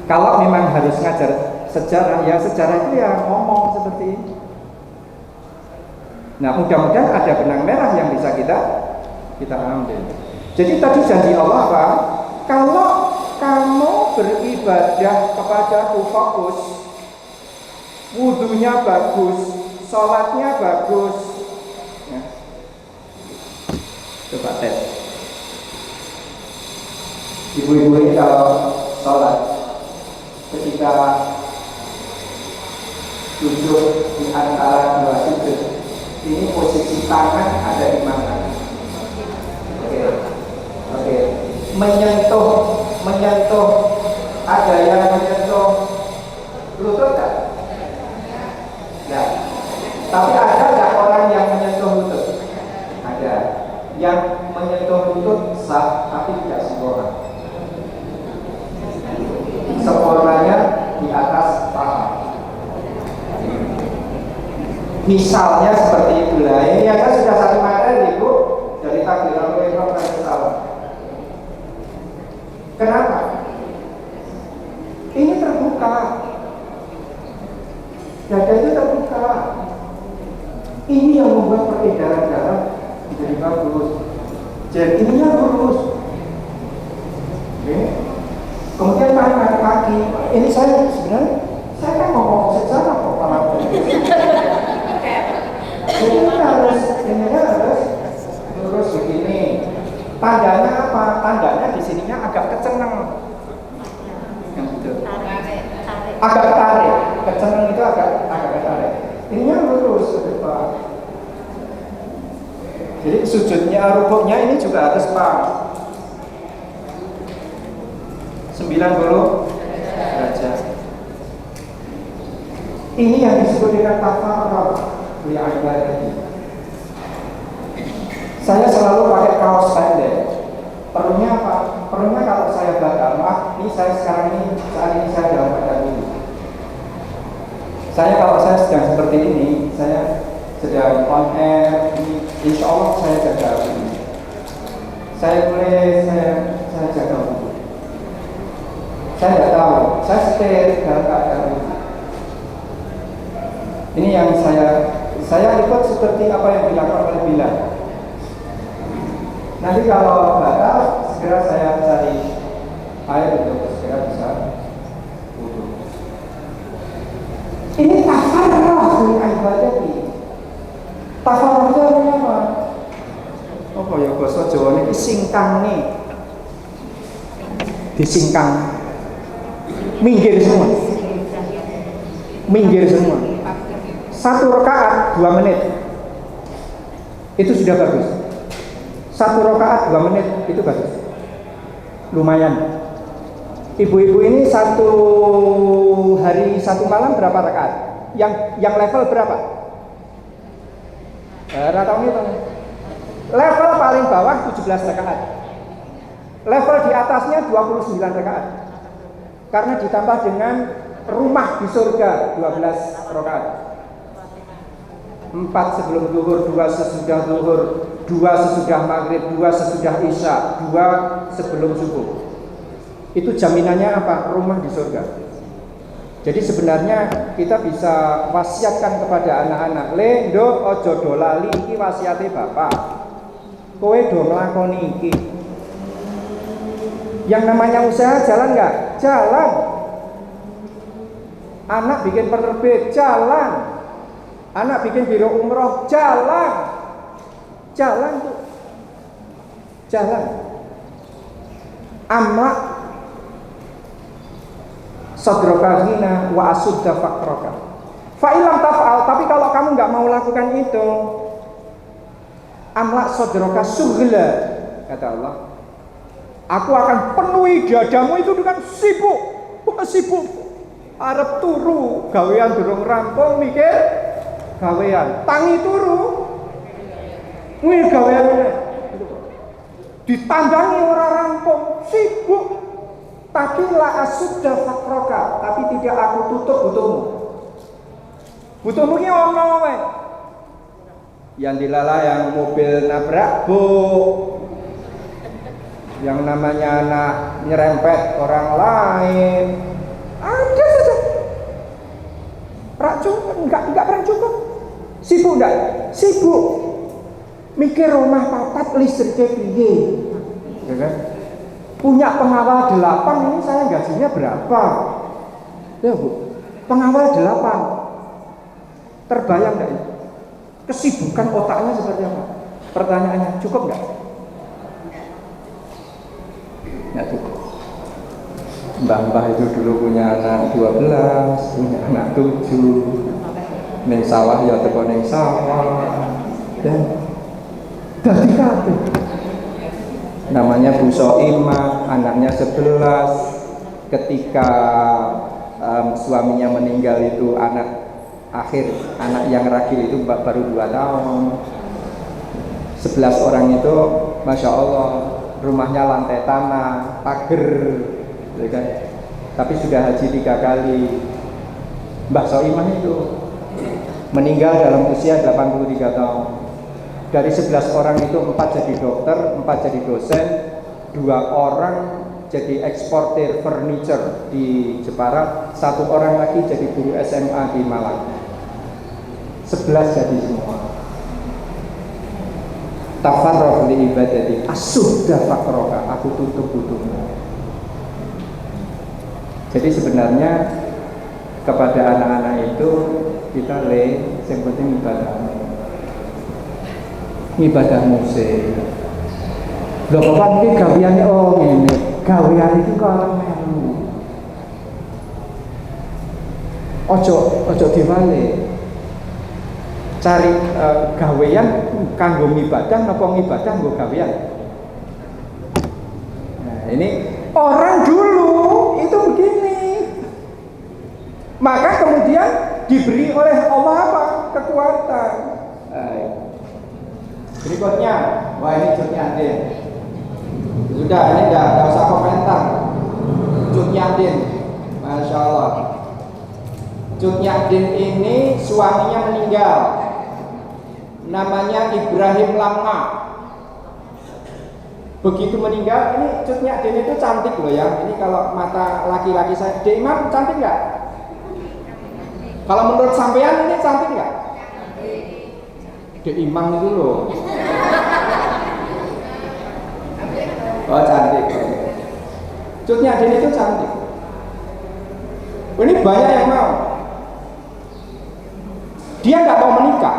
Kalau memang harus ngajar sejarah, ya sejarah itu ya ngomong seperti ini. Nah, mudah-mudahan ada benang merah yang bisa kita ambil. Jadi tadi janji Allah apa? Kalau kamu beribadah kepadaku fokus, wudunya bagus, sholatnya bagus, ya. Coba tes. Ibu-ibu ini kalau sholat, ketika duduk di antara 2 sujud, Ini posisi tangan ada di mana? Oke. Menyentuh. Ada yang menyentuh lutut tak? Ya. Tapi ada nggak orang yang menyentuh lutut? Ada. Yang menyentuh lutut sah, tapi tidak sempurna. Sempurnanya di atas paha. Misalnya seperti itu lah. Ini kan sudah satu materi Ibu dari takbiran ihram dan salam. Kenapa? Ini terbuka. Dada itu terbuka. Ini yang membuat peredaran darah jadi bagus. Jadinya lurus. Oke. Kemudian tangan kaki. Ini saya sebenarnya kan ngomong secara kok malah. Ini harus lurus begini. Tandanya apa? Tandanya di sininya agak keceneng. Yang gitu. Agak tarik. Keceneng itu agak ketarik. Ininya lurus ke depan. Jadi sujudnya, rukuknya ini juga harus pas. 90 derajat. Ini yang disebut dengan tafarruq li ibadati. Saya selalu pakai kaos pendek. Perlunya apa? Perlunya kalau saya batal, ini saya saat ini saya dalam keadaan ini. Kalau saya sedang seperti ini, saya sedang on air, ini insya Allah saya jaga ini. Saya jaga wudhu. Saya tidak tahu, saya setir dalam keadaan ini. Ini yang saya ikut seperti apa yang dilakukan oleh Bilal. Nanti kalau batal, segera saya cari air untuk segera bisa wudhu. Ini tafarruq li ibadati. Tafarruq itu artinya apa? Apa ya bahasa Jawa ini singkang nih. Disingkang. Minggir semua. Satu rakaat 2 menit. Itu sudah bagus. Satu rakaat 2 menit itu bagus. Lumayan. Ibu-ibu ini satu hari satu malam berapa rakaat? Yang level berapa? Ratau itu. Level paling bawah 17 rakaat. Level di atasnya 29 rakaat. Karena ditambah dengan rumah di surga 12 rakaat. 4 sebelum zuhur, 2 sesudah zuhur, 2 sesudah maghrib, 2 sesudah isya, 2 sebelum subuh. Itu jaminannya apa? Rumah di surga. Jadi sebenarnya kita bisa wasiatkan kepada anak-anak, "Le, nduk aja do lali iki wasiate bapak. Kowe do nglakoni iki." Yang namanya usaha jalan enggak? Jalan. Anak bikin penerbit, jalan. Anak bikin biro umroh, jalan. Jalan tuh. Jalan. Amma sadroka ghina wa asudda faqroka. Fa'ilam taf'al, tapi kalau kamu nggak mau lakukan itu, amla sadroka sughla, kata Allah, aku akan penuhi dadamu itu dengan sibuk. Wah, sibuk. Arep turu, gawean durung rampung mikir gawean. Tangi turu. Kuwi gaweane. Ditandangi orang rampung, sibuk. Tapi la asudda faqroka, tapi tidak aku tutup butuhmu. Butuhmu ki ono wae. Yang dilalah yang mobil nabrak bu, yang namanya anak nyerempet orang lain, ada saja. Enggak pernah cukup. Sibuk enggak? Sibuk. Mikir rumah papat listriknya piye. Ya kan? Punya pengawal 8, ini saya gajinya berapa? Ya Bu, pengawal 8. Terbayang enggak ini? Kesibukan otaknya seperti apa? Pertanyaannya, cukup enggak? Enggak cukup. Mbah-mbah itu dulu punya anak 12, punya anak 7. ning sawah ya teko ning sawah dan dadi kabeh. Namanya Bu Soimah, anaknya 11. Ketika suaminya meninggal itu anak yang ragil itu baru 2 tahun. 11 orang itu Masya Allah, rumahnya lantai tanah, pagar, gitu kan? Tapi sudah haji 3 kali. Mbah Soimah itu meninggal dalam usia 83 tahun. Dari 11 orang itu 4 jadi dokter, 4 jadi dosen, 2 orang jadi eksportir furniture di Jepara, 1 orang lagi jadi guru SMA di Malang. 11 jadi semua. Tafarraq li ibadati asudda faqroka, aku tutup butuhmu. Jadi sebenarnya kepada anak-anak itu kita yang penting ibadah musik. Lho Bapak iki gaweane ngene, gawean iki kok melu. Ojo diwale. Cari gawean kanggo ibadah napa ibadah nggo gawean. Nah, ini orang dulu itu begini. Maka kemudian diberi oleh Allah apa? Kekuatan. Berikutnya, wah ini Cut Nyatin. Sudah, ini enggak usah komentar. Cut Nyatin, Masya Allah. Cut Nyatin ini suaminya meninggal. Namanya Ibrahim Lamma. Begitu meninggal, ini Cut Nyatin itu cantik loh ya. Ini kalau mata laki-laki saya, Dek Imam cantik nggak? Kalau menurut sampean ini cantik nggak? Dek Imam itu loh. Oh cantik. Cut Nyatin itu cantik. Ini banyak yang mau. Dia nggak mau menikah.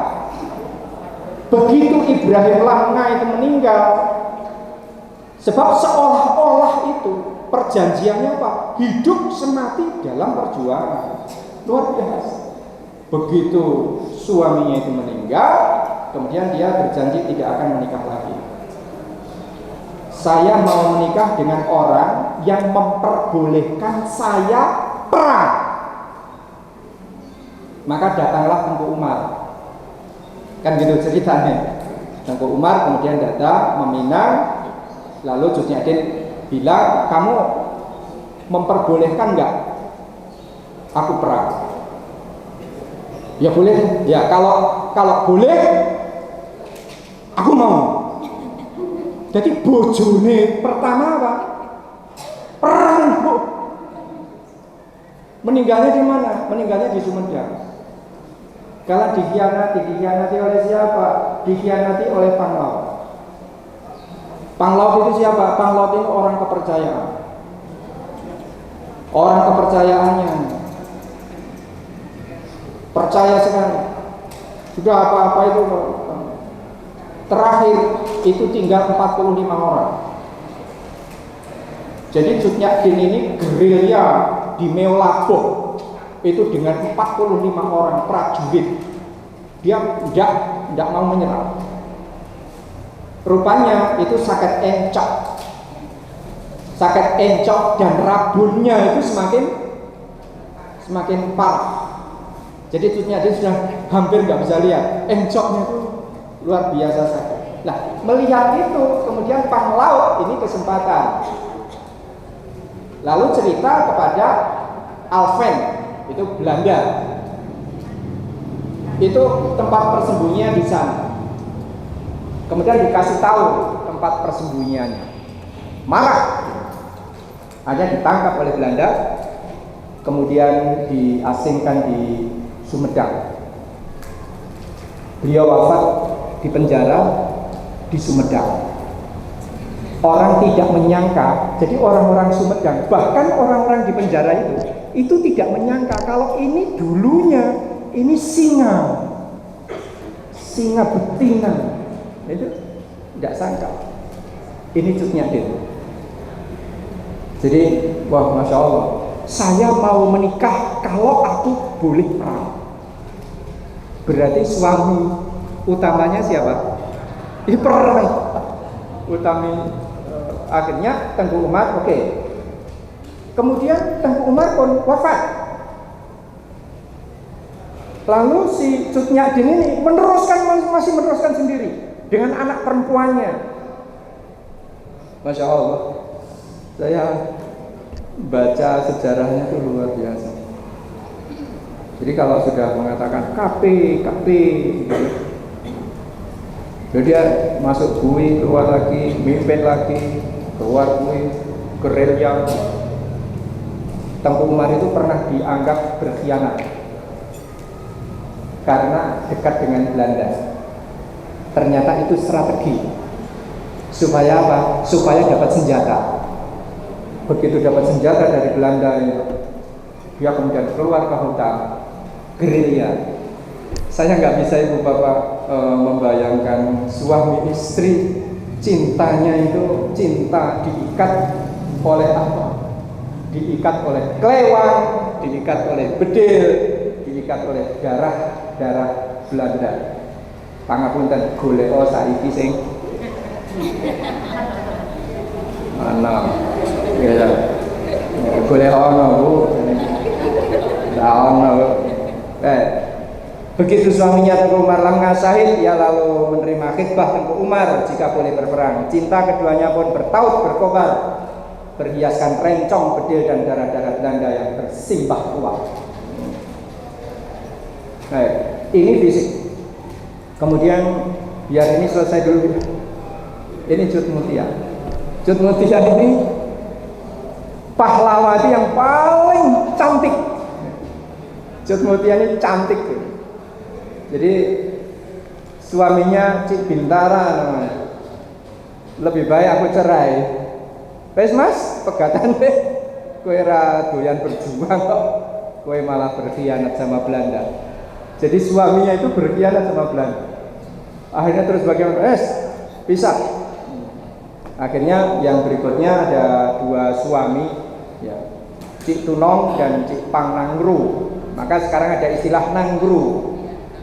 Begitu Ibrahim Lamma itu meninggal, sebab seolah-olah itu perjanjiannya apa? Hidup semati dalam perjuangan. Luar biasa. Begitu suaminya itu meninggal, kemudian dia berjanji tidak akan menikah lagi. Saya mau menikah dengan orang yang memperbolehkan saya perang. Maka datanglah Tengku Umar. Kan gitu ceritanya. Tengku Umar kemudian datang meminang. Lalu Cut Nyatin bilang, kamu memperbolehkan nggak aku perang? Ya boleh. Ya kalau boleh, aku mau. Jadi bojone pertama apa? Perang. Meninggalnya di mana? Meninggalnya di Sumedang. Kalau dikhianati oleh siapa? Dikhianati oleh Panglaut. Panglaut itu siapa? Panglaut itu orang kepercayaan. Orang kepercayaannya percaya sekali. Sudah apa-apa itu terakhir itu tinggal 45 orang. Jadi Cut Nyatin ini gerilya di Meolaboh itu dengan 45 orang prajurit. Dia tidak mau menyerah. Rupanya itu sakit encok dan rabunnya itu semakin parah. Jadi Cut Nyatin sudah hampir nggak bisa lihat, encoknya itu luar biasa sakit. Nah, melihat itu kemudian Panglaut ini kesempatan. Lalu cerita kepada Alphen, itu Belanda. Itu tempat persembunyian di sana. Kemudian dikasih tahu tempat persembunyiannya. Marah. Hanya ditangkap oleh Belanda. Kemudian diasingkan di Sumedang. Beliau wafat di penjara di Sumedang. Orang tidak menyangka, jadi orang-orang Sumedang, bahkan orang-orang di penjara itu tidak menyangka kalau ini dulunya ini singa betina. Itu tidak sangka. Ini Cut Nyatin. Jadi, wah, Masya Allah, saya mau menikah kalau aku boleh perang. Berarti suami utamanya siapa? Perang utami. Akhirnya Tengku Umar oke. Kemudian Tengku Umar pun wafat. Lalu si Cut Nyak Dien ini masih meneruskan sendiri dengan anak perempuannya. Masya Allah, saya baca sejarahnya itu luar biasa. Jadi kalau sudah mengatakan KP, jadi dia masuk bui, keluar lagi, mimpin lagi, keluar bui, gerilya. Tengku Umar itu pernah dianggap berkhianat karena dekat dengan Belanda. Ternyata itu strategi supaya apa? Supaya dapat senjata. Begitu dapat senjata dari Belanda itu, dia kemudian keluar ke hutan, gerilya. Saya nggak bisa ibu bapak membayangkan suami istri cintanya itu cinta diikat oleh apa? Diikat oleh kelewang, diikat oleh bedil, diikat oleh darah Belanda. Pangapunten goleo saiki sing mana ya goleo ono Bu. Begitu suaminya Tengku Umar Lamnga syahid, ia lalu menerima khidbah Tengku Umar jika boleh berperang. Cinta keduanya pun bertaut berkobar, berhiaskan rencong, bedil dan darah-darah Belanda yang bersimbah ruah. Ini fisik. Kemudian biar ini selesai dulu. Ini Cut Mutia. Cut Mutia ini pahlawati yang paling cantik. Cut Mutia ini cantik. Jadi suaminya Cik Bintara namanya. Lebih baik aku cerai. Wes Mas, pegatan deh. Kowe ra doyan berjuang kok. Kowe malah berkhianat sama Belanda. Jadi suaminya itu berkhianat sama Belanda. Akhirnya terus bagaimana? Pisah. Akhirnya yang berikutnya ada dua suami, ya, Cik Tunong dan Cik Pang Nanggru. Maka sekarang ada istilah Nanggru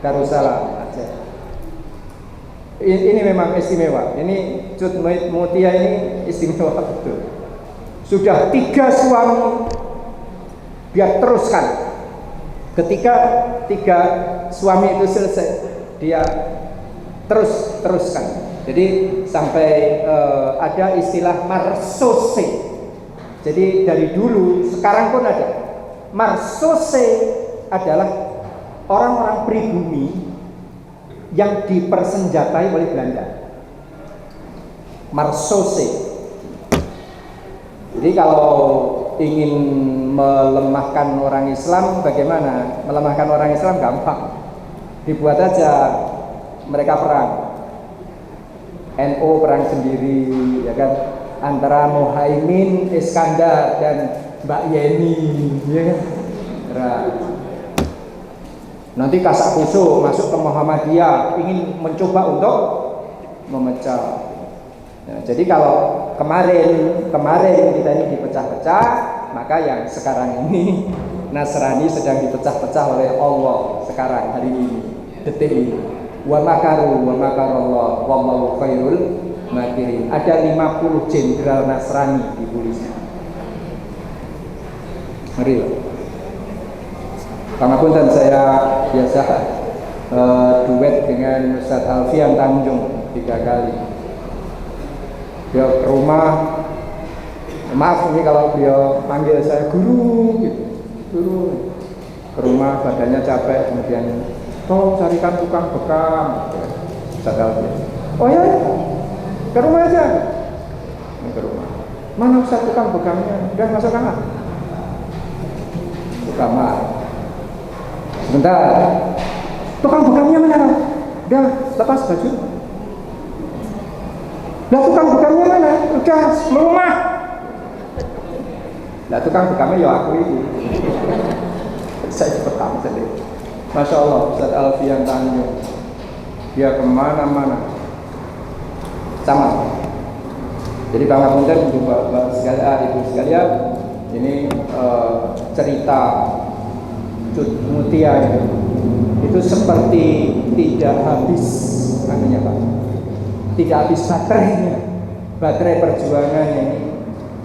Darussalam Aceh. Ini memang istimewa. Ini Cut Mutia ini istimewa betul. Sudah 3 suami dia teruskan. Ketika 3 suami itu selesai, dia teruskan. Jadi sampai ada istilah marsose. Jadi dari dulu, sekarang pun ada. Marsose adalah orang-orang pribumi yang dipersenjatai oleh Belanda. Marsose. Jadi kalau ingin melemahkan orang Islam, bagaimana? Melemahkan orang Islam gampang. Dibuat aja mereka perang. NU perang sendiri, ya kan? Antara Muhaimin Iskandar dan Mbak Yeni, ya kan? Nanti kasak kusuk masuk ke Muhammadiyah, ingin mencoba untuk memecah. Nah, jadi kalau kemarin kita ini dipecah-pecah, maka yang sekarang ini Nasrani sedang dipecah-pecah oleh Allah sekarang hari ini, detik ini. Wa makaru wa makarallah wallahu khairul makirin. Ada 50 jenderal Nasrani di polisi. Mari. Pangapunten, saya biasa duet dengan Ustaz Alfian Tanjung 3 kali. Dia ke rumah, maaf ini kalau dia panggil saya guru gitu. Guru ke rumah badannya capek, kemudian tolong carikan tukang bekam. Ustaz Alfian, oh ya, ke rumah aja. Ini ke rumah. Mana Ustaz tukang bekamnya? Udah masuk kamar. Ke kamar. Sebentar, tukang bekamnya mana? Udah lepas baju. Lah tukang bekamnya mana? Udah melumah. Lah tukang bekamnya ya aku ini. Saya bekam sendiri. Masya Allah, Ustaz Alfian Tanjung, dia kemana-mana sama. Jadi pangapunten Bapak sekalian, Ibu sekalian, ini cerita Cut Mutia itu itu seperti tidak habis anunya Pak, tidak habis baterainya, baterai perjuangan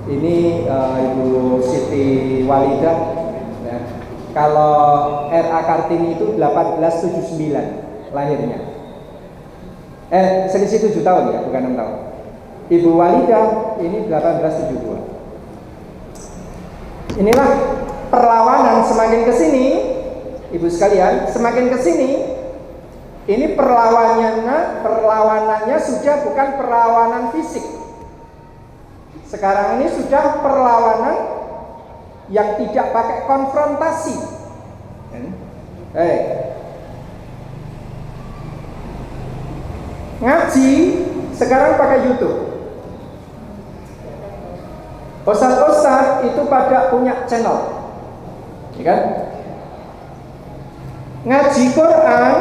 ini Ibu Siti Walidah ya. Kalau R.A. Kartini itu 1879 lahirnya, selisih 7 tahun ya, bukan 6 tahun. Ibu Walidah ini 1872. Inilah perlawanan semakin ke sini, Ibu sekalian, semakin ke sini ini perlawanannya sudah bukan perlawanan fisik. Sekarang ini sudah perlawanan yang tidak pakai konfrontasi. Ngaji sekarang pakai YouTube. Ustaz-ustaz itu pada punya channel, ya kan? Ngaji Quran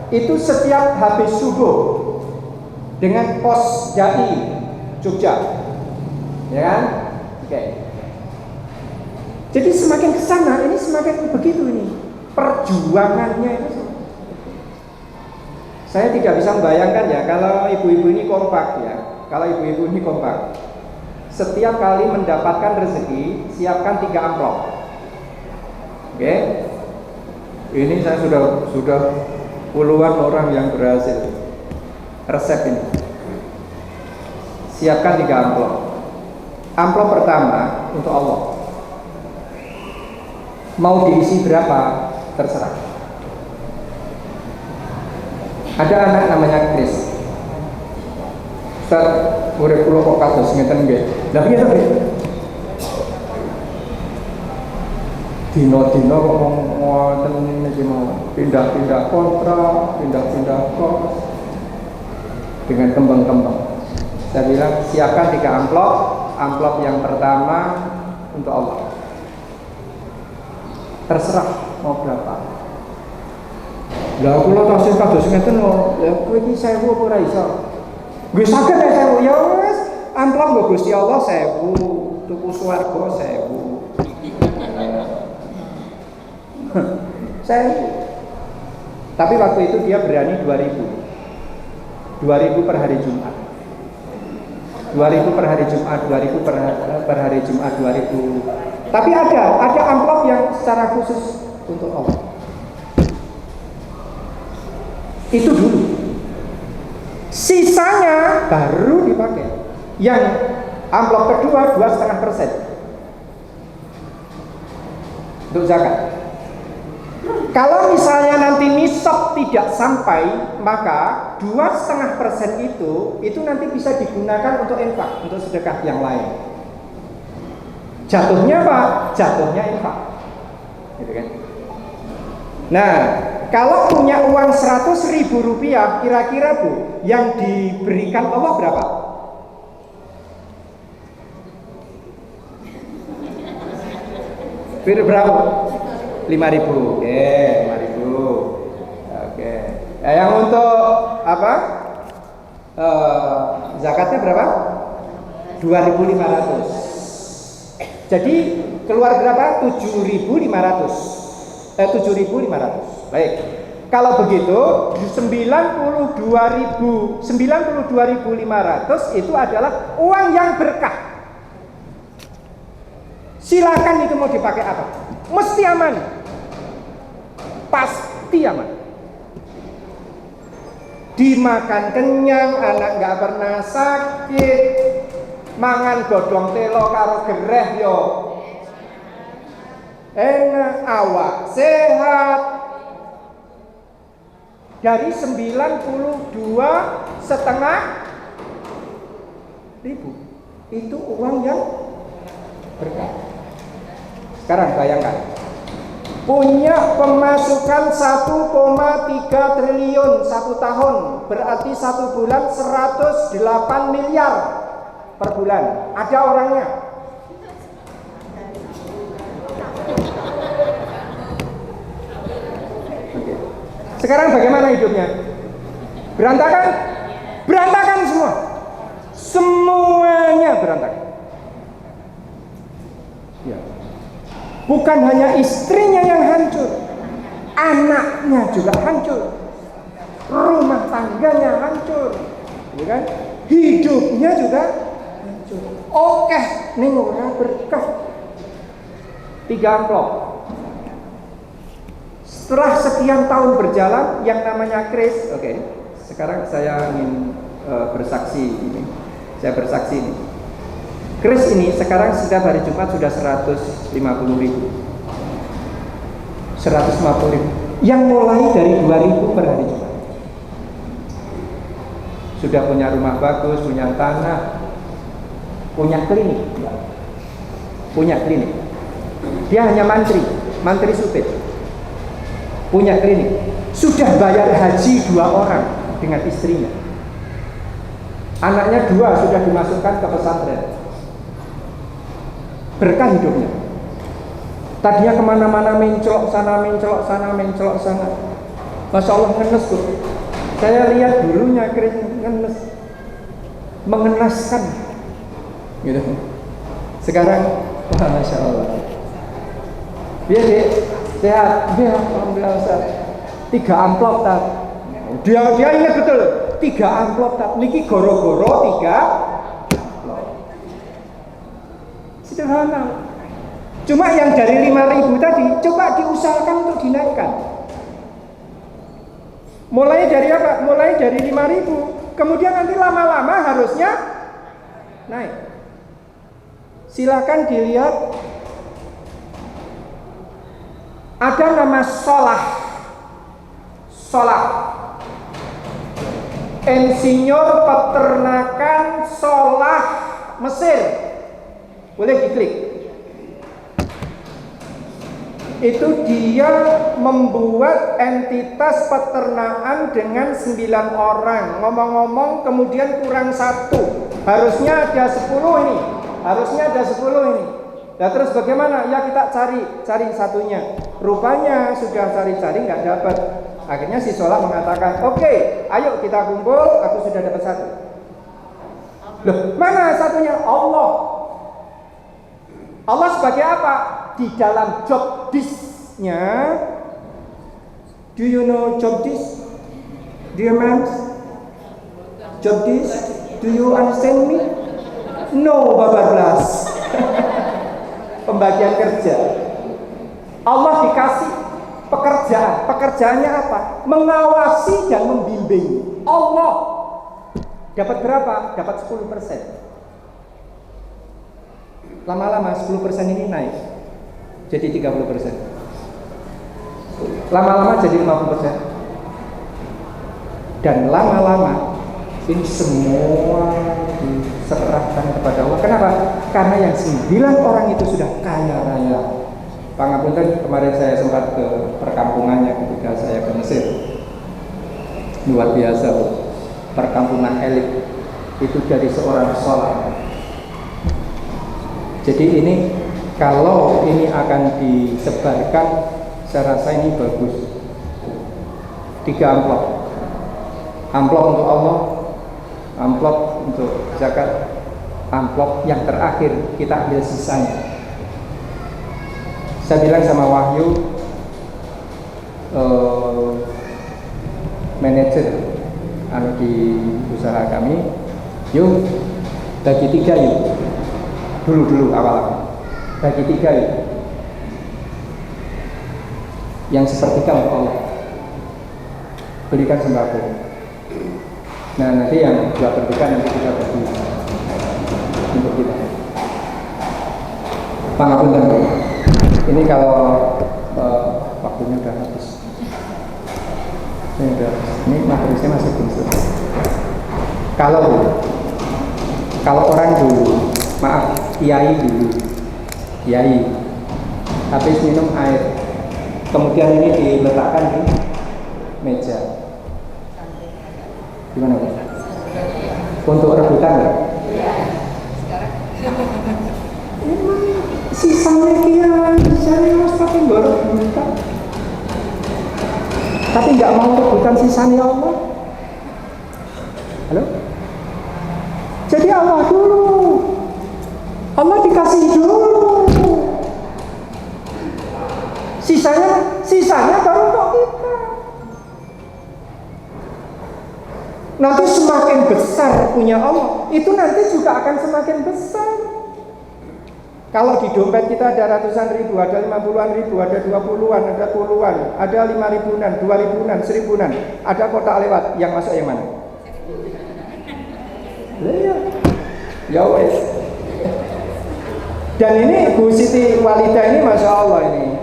itu setiap habis subuh dengan pos Dai Jogja, ya kan? Oke. Jadi semakin kesana ini semakin begitu ini perjuangannya itu. Saya tidak bisa membayangkan ya kalau ibu-ibu ini kompak ya. Kalau ibu-ibu ini kompak, setiap kali mendapatkan rezeki siapkan 3 amplop. Oke. Ini saya sudah puluhan orang yang berhasil resep ini. Siapkan 3 amplop. Amplop pertama untuk Allah. Mau diisi berapa terserah. Ada anak namanya Chris. Ustaz, urip kula kok kados ngeten nggih. Lah piye to, Chris? Dino-dino kok ngoten niki mau pindah-pindah kontrak, pindah-pindah kos dengan kembang-kembang. Saya bilang siapkan 3 amplop. Amplop yang pertama untuk Allah. Terserah mau berapa. Lah kula tasih kados ngeten lho, ya kowe iki 1000 apa ora iso? Nggih saged ya 1000. Ya wis, amplop nggo Gusti Allah 1000, tuku swarga 1000. Tapi waktu itu dia berani 2000 per hari Jumat. 2000 per hari Jumat, 2000 per hari Jumat 2000. Tapi ada amplop yang secara khusus untuk Allah. Itu dulu. Sisanya baru dipakai. Yang amplop kedua 2,5% untuk zakat. Kalau misalnya nanti nisab tidak sampai, maka 2,5% itu nanti bisa digunakan untuk infak, untuk sedekah yang lain. Jatuhnya apa? Jatuhnya infak, gitu kan? Nah, kalau punya uang 100.000 rupiah, kira-kira Bu, yang diberikan Allah berapa? Berapa? 5.000. Oke, 5.000. Oke. Nah, yang untuk apa? Zakatnya berapa? 2.500. Jadi keluar berapa? 7.500. 7.500. Baik. Kalau begitu 92.500 itu adalah uang yang berkah. Silakan itu mau dipakai apa? Mesti aman. Pasti aman. Dimakan kenyang, anak nggak pernah sakit, mangan godhong telo karo gereh yo enak, awak sehat. Dari 92.500 itu uang yang berkah. Sekarang bayangkan, punya pemasukan 1,3 triliun 1 tahun, berarti 1 bulan 108 miliar per bulan. Ada orangnya. Sekarang bagaimana hidupnya? Berantakan? Berantakan semua. Semuanya berantakan. Ya. Bukan hanya istrinya yang hancur, anaknya juga hancur, rumah tangganya hancur, ya kan? Hidupnya juga hancur. Oke, ning ora berkah. 3 amplop. Setelah sekian tahun berjalan, yang namanya Kris, oke. Sekarang saya ingin bersaksi ini. Saya bersaksi ini. Kris ini sekarang setiap hari Jumat sudah 150.000. 150.000. Yang mulai dari 2.000 per hari Jumat. Sudah punya rumah bagus, punya tanah, punya klinik. Punya klinik. Dia hanya mantri supir. Punya klinik. Sudah bayar haji 2 orang dengan istrinya. Anaknya 2 sudah dimasukkan ke pesantren. Berkah hidupnya. Tadinya kemana-mana mencolok sana, mencolok sana, mencolok sana. Masya Allah, ngenes tuh. Saya lihat dulunya ngenes, mengenaskan, gitu. Sekarang, wah, Masya Allah. Dia sehat, dia alhamdulillah Ustaz. 3 amplop tak. Dia ingat betul. 3 amplop tak. Niki goro-goro 3 amplop. Sederhana. Cuma yang dari 5.000 tadi coba diusahakan untuk dinaikkan. Mulai dari apa? Mulai dari 5.000. Kemudian nanti lama-lama harusnya naik. Silakan dilihat. Ada nama Solah. Insinyur peternakan Solah Mesir. Boleh diklik. Itu dia membuat entitas peternakan dengan 9 orang. Ngomong-ngomong kemudian kurang 1. Harusnya ada 10 ini. Nah terus bagaimana? Ya kita cari satunya. Rupanya sudah cari-cari nggak dapat. Akhirnya si Solah mengatakan, oke, ayo kita kumpul. Aku sudah dapat 1. Loh, mana satunya? Allah sebagai apa? Di dalam job disk-nya. Do you know job disk? Dear man, job disk? Do you understand me? No, bablas. Pembagian kerja. Allah dikasih pekerjaan. Pekerjaannya apa? Mengawasi dan membimbing. Allah dapat berapa? Dapat 10%. Lama-lama 10% ini naik jadi 30%. Lama-lama jadi 50%. Dan lama-lama ini semua diserahkan kepada Allah. Kenapa? Karena yang 9 orang itu sudah kaya raya. Pangapunten, kemarin saya sempat ke perkampungannya ketika saya ke Mesir. Luar biasa, perkampungan elit itu dari seorang Solah. Jadi ini kalau ini akan disebarkan, saya rasa ini bagus. 3 amplop. Amplop untuk Allah, amplop untuk zakat, amplop yang terakhir kita ambil sisanya. Saya bilang sama Wahyu, manajer di usaha kami, yuk bagi 3 yuk. Dulu awal bagi 3 yuk. Yang sepertiga untuk Allah, berikan sembako. Nah nanti yang 2/3 nanti kita bagi untuk kita. Pangapunten, ini kalau waktunya udah habis. Ini materinya masih belum selesai. Kalau orang dulu, maaf, kiai habis minum air, kemudian ini diletakkan di meja, gimana Bu? Untuk rebutan nggak? Sisanya kiai, saya harus pakai rebutan, tapi nggak mau rebutan sisanya Allah. Halo? Jadi Allah dulu. Allah dikasih dulu. Sisanya baru untuk Nanti semakin besar punya Allah, itu nanti juga akan semakin besar. Kalau di dompet kita ada ratusan ribu, ada 50-an ribu, ada 20-an, ada puluhan, ada 5.000-an, 2.000-an, 1.000-an, ada kotak lewat, yang masuk yang mana? Ya wes. Dan ini Bu Siti Walidah ini Masya Allah ini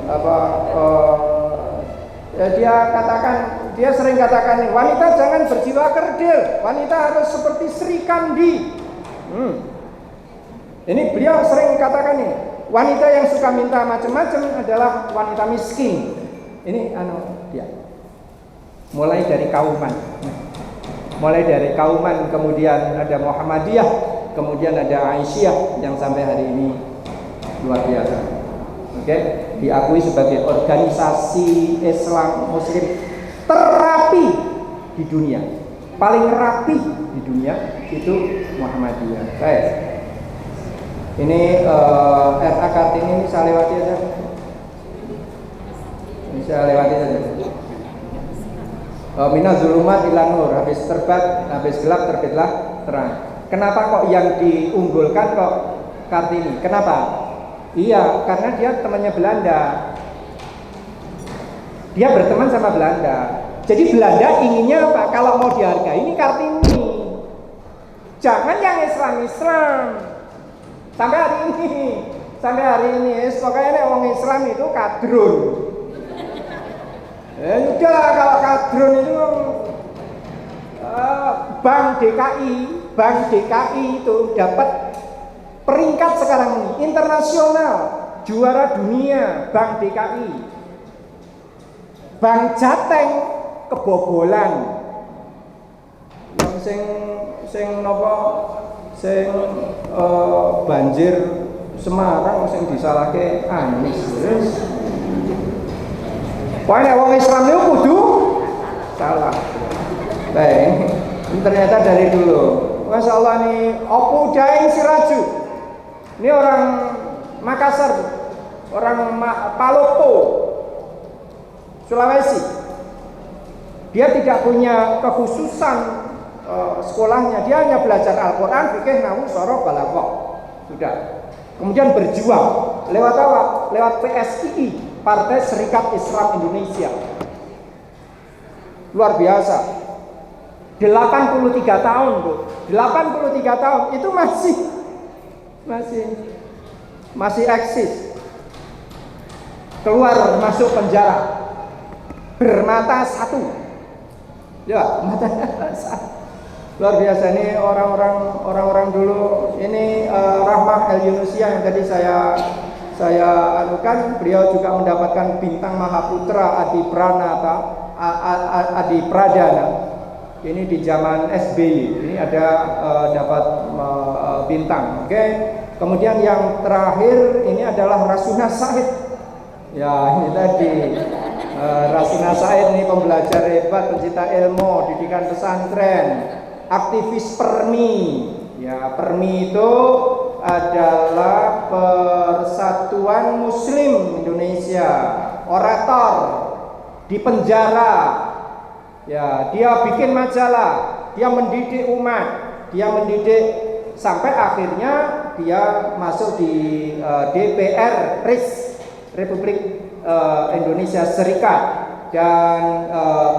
dia sering katakan, wanita jangan berjiwa kerdil, wanita harus seperti Sri Kandi. Ini beliau sering katakan ini, wanita yang suka minta macam-macam adalah wanita miskin. Ini dia. Mulai dari kauman, kemudian ada Muhammadiyah, kemudian ada Aisyah yang sampai hari ini luar biasa. Oke, diakui sebagai organisasi Islam Muslim terapi di dunia, paling rapi di dunia itu Muhammadiyah. Guys, ini RA Kartini ini saya lewati aja. Ini saya lewati saja. Minaz zulumat ilan nur, habis gelap terbitlah terang. Kenapa kok yang diunggulkan kok Kartini? Kenapa? Iya, karena dia temannya Belanda. Dia berteman sama Belanda. Jadi Belanda inginnya apa? Kalau mau dihargai ini Kartini. Jangan yang Islam. Sampai hari ini, pokoknya orang Islam itu kadrun. Udah kalau kadrun itu Bank DKI itu dapat peringkat sekarang ini internasional, juara dunia Bank DKI. Bank Jateng kebobolan. Yang sing banjir Semarang sing disalahke Anies. Pokoknya orang Islam itu kudu salah. Ini ternyata dari dulu. Masya Allah nih, Opu Daeng Siraju. Ini orang Makassar, orang Palopo, Sulawesi. Dia tidak punya kekhususan sekolahnya, dia hanya belajar Al-Quran, fikih, nahwu, sorof, balaghah. Sudah. Kemudian berjuang lewat apa? Lewat PSII, Partai Serikat Islam Indonesia. Luar biasa. 83 tahun tuh. 83 tahun itu masih eksis. Keluar masuk penjara. Bermata satu. Ya, mata satu. Luar biasa ini orang-orang dulu. Ini Rahmah El Yunusia yang tadi saya anukan, beliau juga mendapatkan bintang Mahaputra Adi Pradana. Ini di zaman SBY. Ini ada dapat bintang. Oke. Kemudian yang terakhir ini adalah Rasuna Said. Ya, ini tadi Rasuna Said ini pembelajar hebat, pencinta ilmu, didikan pesantren, aktivis PERMI. Ya, PERMI itu adalah Persatuan Muslim Indonesia. Orator di penjara. Ya, dia bikin majalah, dia mendidik umat, dia mendidik sampai akhirnya dia masuk di DPR RIS, Republik Indonesia Serikat. Dan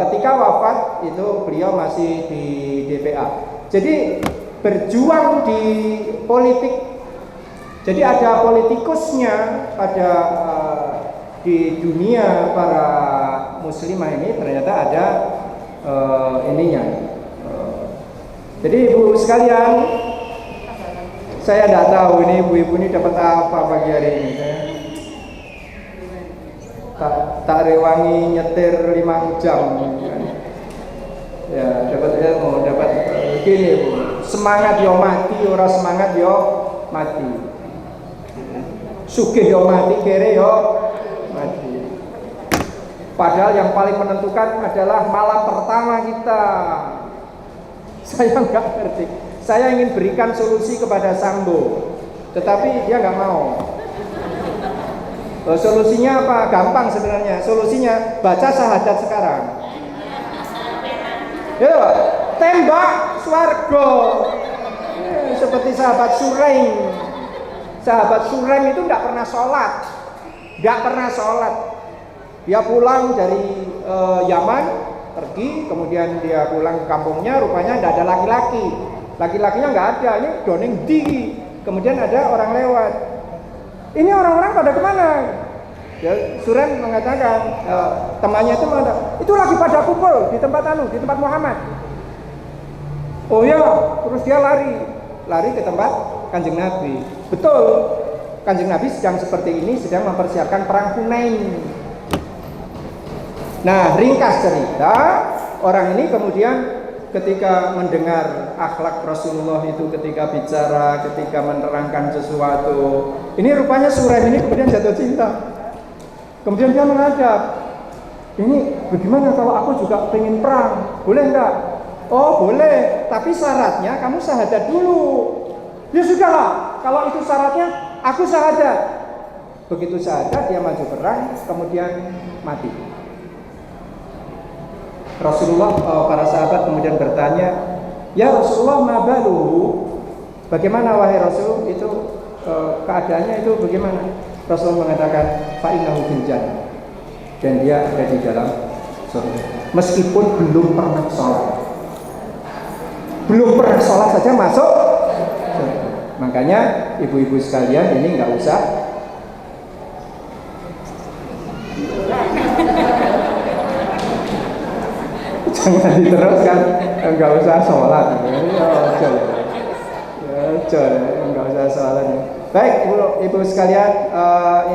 ketika wafat itu beliau masih di DPA. Jadi berjuang di politik. Jadi ada politikusnya pada di dunia para muslimah ini ternyata ada ininya. Jadi ibu sekalian, saya tidak tahu ini ibu-ibu ini dapat apa pagi hari ini. Tak rewangi nyetir 5 jam. Ya, dapat ilmu, dapat gini bu. Semangat yo mati, ora semangat yo mati. Sugih yo mati, kere yo mati. Padahal yang paling menentukan adalah malam pertama kita. Saya nggak ngerti. Saya ingin berikan solusi kepada Sambo, tetapi dia nggak mau. Solusinya apa? Gampang sebenarnya. Solusinya baca syahadat sekarang. Ya, tembak swarga. Seperti sahabat Suraim. Sahabat Suraim itu tidak pernah sholat. Dia pulang dari Yaman, pergi, kemudian dia pulang ke kampungnya, rupanya tidak ada laki-laki. Laki-lakinya nggak ada, ini doning tinggi. Kemudian ada orang lewat. Ini orang-orang pada kemana? Ya, Suraim mengatakan, temannya itu mengatakan, itu lagi pada kumpul di tempat Muhammad. Oh ya, terus dia lari ke tempat Kanjeng Nabi. Betul, Kanjeng Nabi sedang seperti ini, sedang mempersiapkan perang Hunain. Nah, ringkas cerita, orang ini kemudian ketika mendengar akhlak Rasulullah itu, ketika bicara, ketika menerangkan sesuatu, ini rupanya Suraim ini kemudian jatuh cinta. Kemudian dia menghadap, ini bagaimana kalau aku juga pengen perang, boleh enggak? Oh boleh, tapi syaratnya kamu syahadat dulu. Ya sudahlah, kalau itu syaratnya, aku syahadat. Begitu syahadat, dia maju perang, kemudian mati. Rasulullah, para sahabat kemudian bertanya, ya Rasulullah, ma baluhu, bagaimana wahai Rasul, itu keadaannya itu bagaimana? Rasulullah mengatakan, fa innahu fil jannah, dan dia ada di dalam surga. Meskipun belum pernah sholat saja masuk surga. Makanya ibu-ibu sekalian ini nggak usah jangan diteruskan, nggak usah sholat. Nggak usah sholat. Baik, ibu sekalian,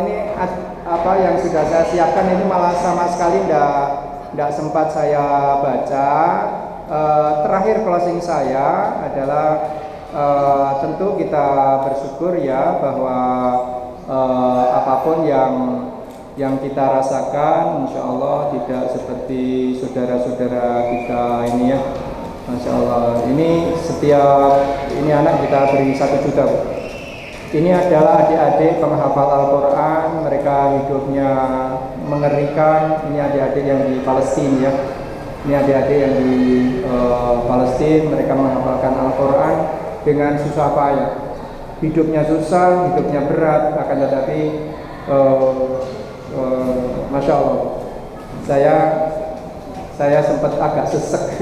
ini apa yang sudah saya siapkan ini malah sama sekali tidak sempat saya baca. Terakhir closing saya adalah tentu kita bersyukur ya bahwa apapun yang kita rasakan, insya Allah tidak seperti saudara-saudara kita ini ya. Masya Allah, ini ini anak kita beri 1 juta. Ini adalah adik-adik penghafal Al-Quran, mereka hidupnya mengerikan. Ini adik-adik yang di Palestina ya. Ini adik-adik yang di Palestina, mereka menghafalkan Al-Quran dengan susah payah. Hidupnya susah, hidupnya berat, akan tetapi Masya Allah, saya sempat agak sesek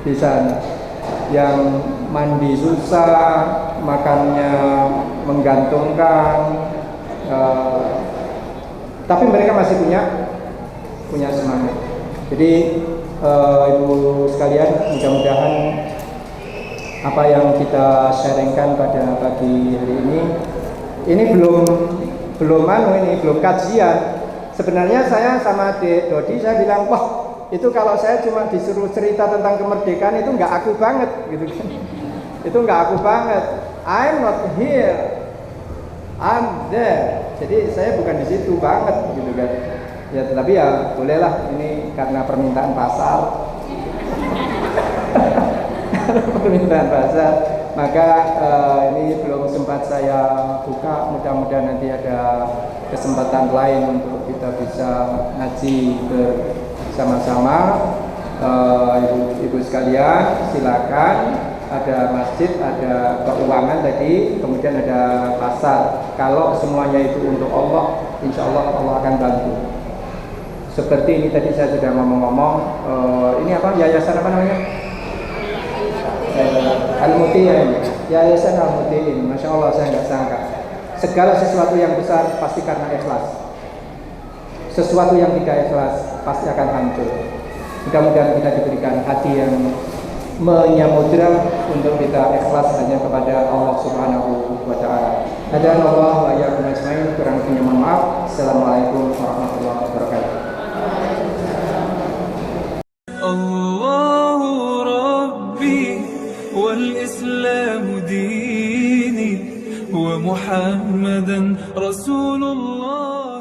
di sana. Yang mandi susah, makannya menggantungkan, tapi mereka masih punya semangat. Jadi ibu sekalian, mudah-mudahan apa yang kita sharingkan pada pagi hari ini belum kajian. Sebenarnya saya sama Dek Dodi, saya bilang, wah itu kalau saya cuma disuruh cerita tentang kemerdekaan itu nggak aku banget gitu kan. Itu nggak aku banget. I'm not here, I'm there. Jadi saya bukan di situ banget gitu kan. Ya tetapi ya bolehlah, ini karena permintaan pasar. Permintaan pasar, maka ini belum sempat saya buka. Mudah-mudahan nanti ada kesempatan lain untuk kita bisa ngaji bersama-sama. Ibu sekalian, silakan. Ada masjid, ada keuangan tadi, kemudian ada pasar. Kalau semuanya itu untuk Allah, insya Allah Allah akan bantu. Seperti ini tadi saya sudah ngomong-ngomong. Ini apa? Yayasan apa namanya? Al-Mutiin. Yayasan Al-Mutiin. Masya Allah, saya nggak sangka. Segala sesuatu yang besar pasti karena ikhlas. Sesuatu yang tidak ikhlas pasti akan hancur. Mudah-mudahan kita diberikan hati yang menyamudra untuk kita ikhlas hanya kepada Allah Subhanahu wa Ta'ala. Hadan Allah wa iyyakum ajmain. Kurang lebihnya mohon maaf. Assalamualaikum warahmatullahi wabarakatuh. الله ربي والإسلام ديني ومحمدا رسول الله.